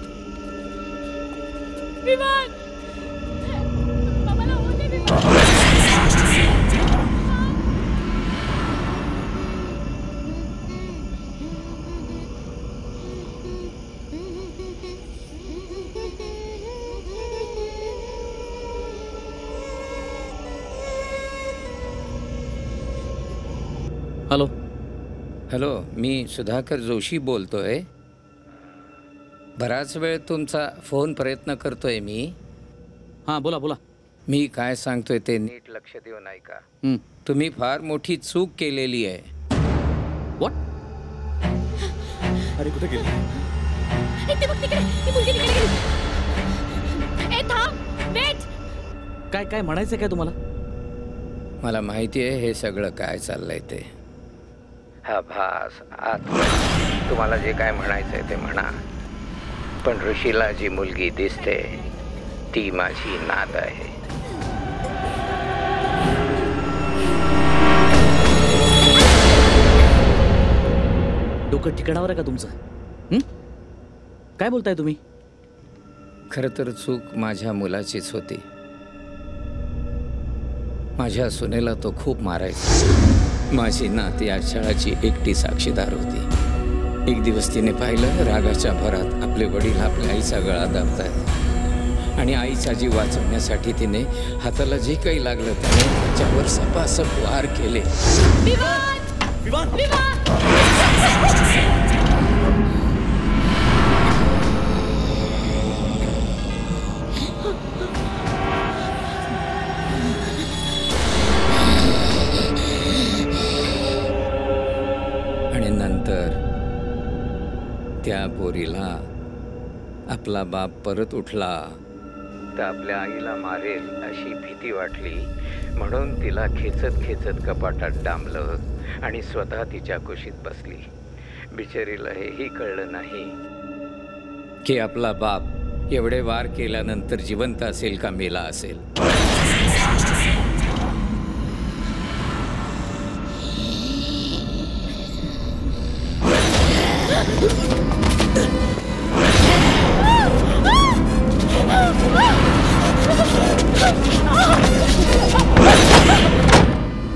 Vivan. मामाला होते विवान. हॅलो. हॅलो मी सुधाकर जोशी बोलतोय. बराच वेळ तुमचा फोन प्रयत्न करतोय मी. हां बोला बोला. मी काय सांगतोय ते नीट लक्ष देऊन ऐका. तुम्ही फार मोठी चूक केलेली आहे. व्हॉट? अरे कुठे गेली? ते बघ तिकडे, ती मुलगी तिकडे गेली. ए थांब, वेट. काय काय म्हणायचं काय तुम्हाला? मला माहिती आहे हे सगळं काय चाललंय ते. हा भास आत तुम्हाला जे काय म्हणायचंय ते म्हणा, पण ऋषीला जी मुलगी दिसते ती माझी नात आहे. डोकं ठिकाणावर आहे का तुमचं? काय बोलताय तुम्ही? खरं तर चूक माझ्या मुलाचीच होती. माझ्या सुनेला तो खूप मारायचा. माझी नात या छळाची एकटी साक्षीदार होती. एक दिवस तिने पाहिलं रागाच्या भरात आपले वडील आपल्या आईचा गळा दाबतायत आणि आईचा जीव वाचवण्यासाठी तिने हाताला जे काही लागलं त्याने त्याच्यावर सपासप वार केले. आणि नंतर त्या पोरीला आपला बाप परत उठला तर आपल्या आईला मारेल अशी भीती वाटली, म्हणून तिला खेचत खेचत कपाटात डांबलं आणि स्वतः तिच्या कुशीत बसली. बिचारीला हेही कळलं नाही की आपला बाप एवढे वार केल्यानंतर जिवंत असेल का मेला असेल.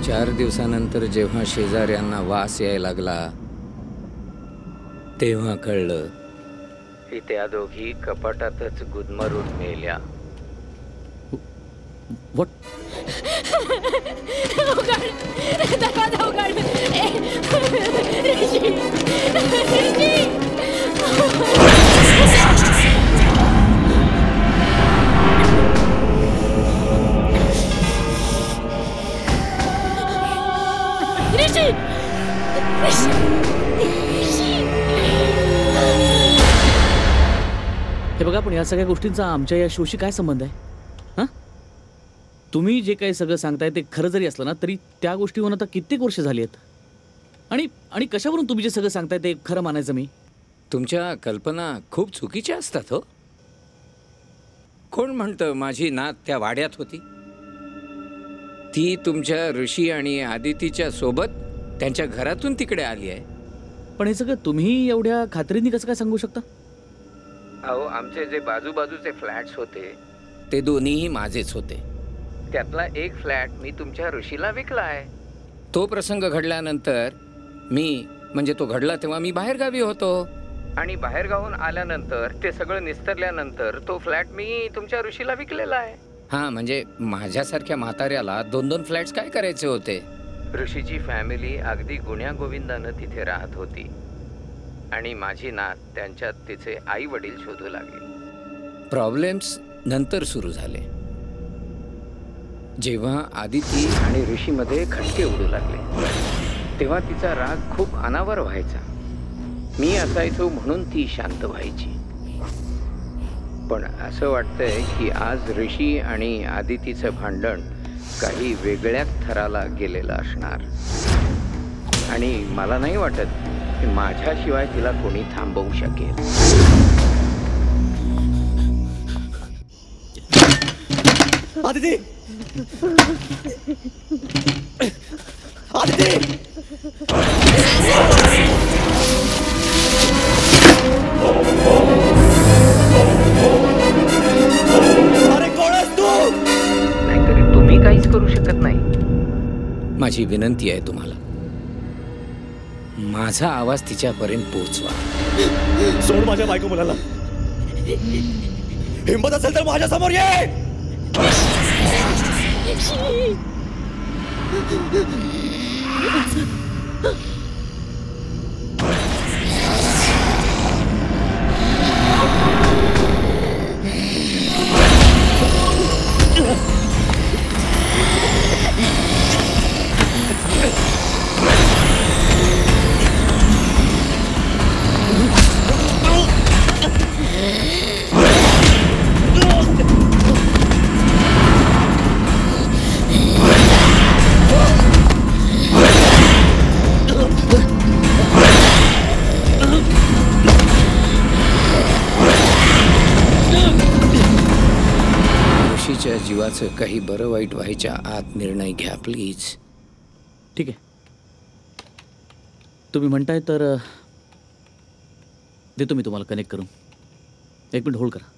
चार दिवसानंतर जेव्हा शेजाऱ्यांना वास यायला लागला तेव्हा कळलं की त्या दोघी कपाटातच गुदमरून मेल्या. दरवाजा उघड. ऋषी, हे बघा, पण या सगळ्या गोष्टींचा आमच्या या शोशी काय संबंध आहे? हां, तुम्ही जे काही सगळं सांगताय ते खरं जरी असलं ना तरी त्या गोष्टी होऊन आता कित्येक वर्ष झाली आहेत. आणि कशावरून तुम्ही जे सगळं सांगताय ते खरं मानायचं मी? तुमच्या कल्पना खूप चुकीच्या असतात हो. कोण म्हणतं माझी नात त्या वाड्यात होती? ती तुमच्या ऋषी आणि आदितीच्या सोबत त्यांच्या घरातून तिकडे आली आहे. पण हे सगळं तुम्ही एवढ्या खात्रीने कसं काय सांगू शकता? अहो, आमचे जे बाजूबाजूचे फ्लॅट्स होते ते दोन्हीही माझेच होते. त्यातला एक फ्लॅट मी तुमच्या ऋषीला विकला आहे. तो प्रसंग घडल्यानंतर म्हणजे तो घडला तेव्हा मी बाहेरगावी होतो आणि बाहेरगावून आल्यानंतर ते सगळं निस्तरल्यानंतर तो फ्लॅट मी तुमच्या ऋषीला विकलेला आहे. हां, म्हणजे माझ्यासारख्या म्हाताऱ्याला 2-2 फ्लॅट्स काय करायचे होते? ऋषीची फॅमिली अगदी गुण्यागोविंदानं तिथे राहत होती आणि माझी नात त्यांच्यात तिचे आई वडील शोधू लागले. प्रॉब्लेम्स नंतर सुरू झाले जेव्हा आदिती आणि ऋषीमध्ये खटके उडू लागले. तेव्हा तिचा राग खूप अनावर व्हायचा. मी असायचो म्हणून ती शांत व्हायची. पण असं वाटतंय की आज ऋषी आणि आदितीचं भांडण काही वेगळ्याच थराला गेलेलं असणार आणि मला नाही वाटत की माझ्याशिवाय तिला कोणी थांबवू शकेल. आदिती, आदिती, अरे कोण आहेस तू? नाहीतरी तुम्ही काहीच करू शकत नाही. माझी विनंती आहे तुम्हाला, माझा आवाज तिच्यापर्यंत पोहोचवा. सोड माझ्या बायको मुलाला. हिंमत असेल तर माझ्या समोर ये. जीवाचं काही बरं वाईट व्हायच्या आत निर्णय घ्या प्लीज. ठीक आहे, तुम्ही म्हणताय तर देतो मी तुम्हाला कनेक्ट करून. एक मिनिट होल्ड करा.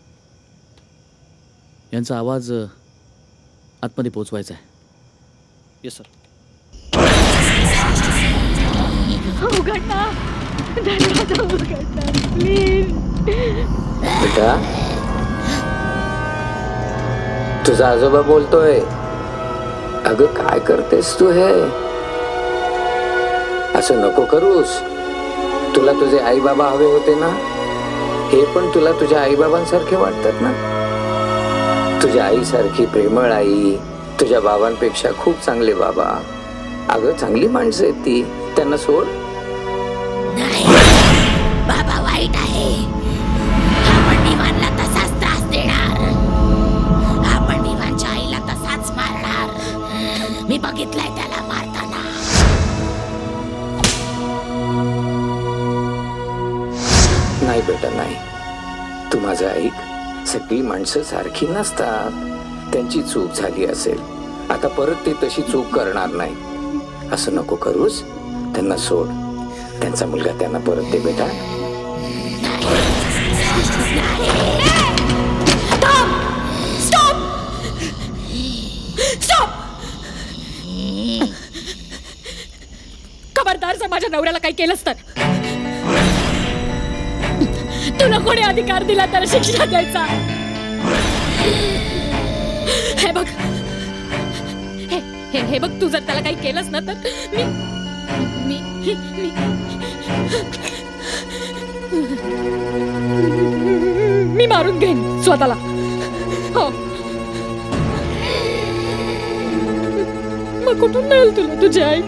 यांचा आवाज आतमध्ये पोचवायचा आहे. Yes sir. उघडना, दरवाजा उघडना प्लीज. बेटा, तुझा आजोबा बोलतोय. अगं काय करतेस तू हे? असं नको करूस. तुला तुझे आई बाबा हवे होते ना, हे पण तुला तुझ्या आई बाबांसारखे वाटतात ना. तुझ्या आईसारखी प्रेमळ आई, तुझ्या बाबांपेक्षा खूप चांगले बाबा. अगं चांगली माणसं आहेत ती, त्यांना सोड. बाबा वाईट आहे. आपण विवानला तसाच त्रास देणार. आपण विवानच्या आईला तसाच मारणार. मी बघितलंय त्याला मारताना. नाही बेटा नाही, तू माझं ऐक. सगळी माणसं सारखी नसतात. त्यांची चूक झाली असेल, आता परत ते तशी चूक करणार नाही. असं नको करूस. त्यांना सोड. त्यांचा मुलगा त्यांना परत दे बेटा. खबरदार, जर माझ्या नवऱ्याला काही केलंस तर तुला कोणी अधिकार दिला तर शिक्षा द्यायचा. हे बघ, हे बघ, तू जर त्याला काही केलंस ना तर मी मारून घेईन स्वतःला. हो, मग कुठून मिळेल तुला तुझी आई?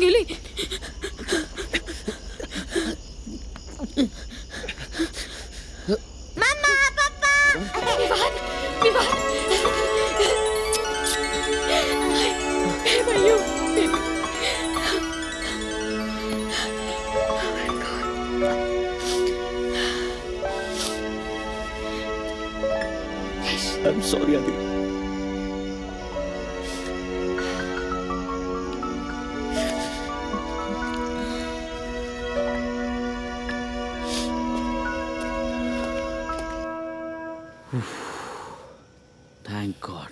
गेली. मम्मा, पप्पा. I'm sorry, Adi. Thank God.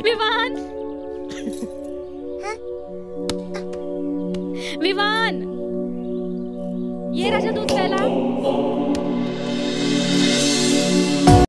Vivaan, Vivaan, ये राजा दूध प्यायला.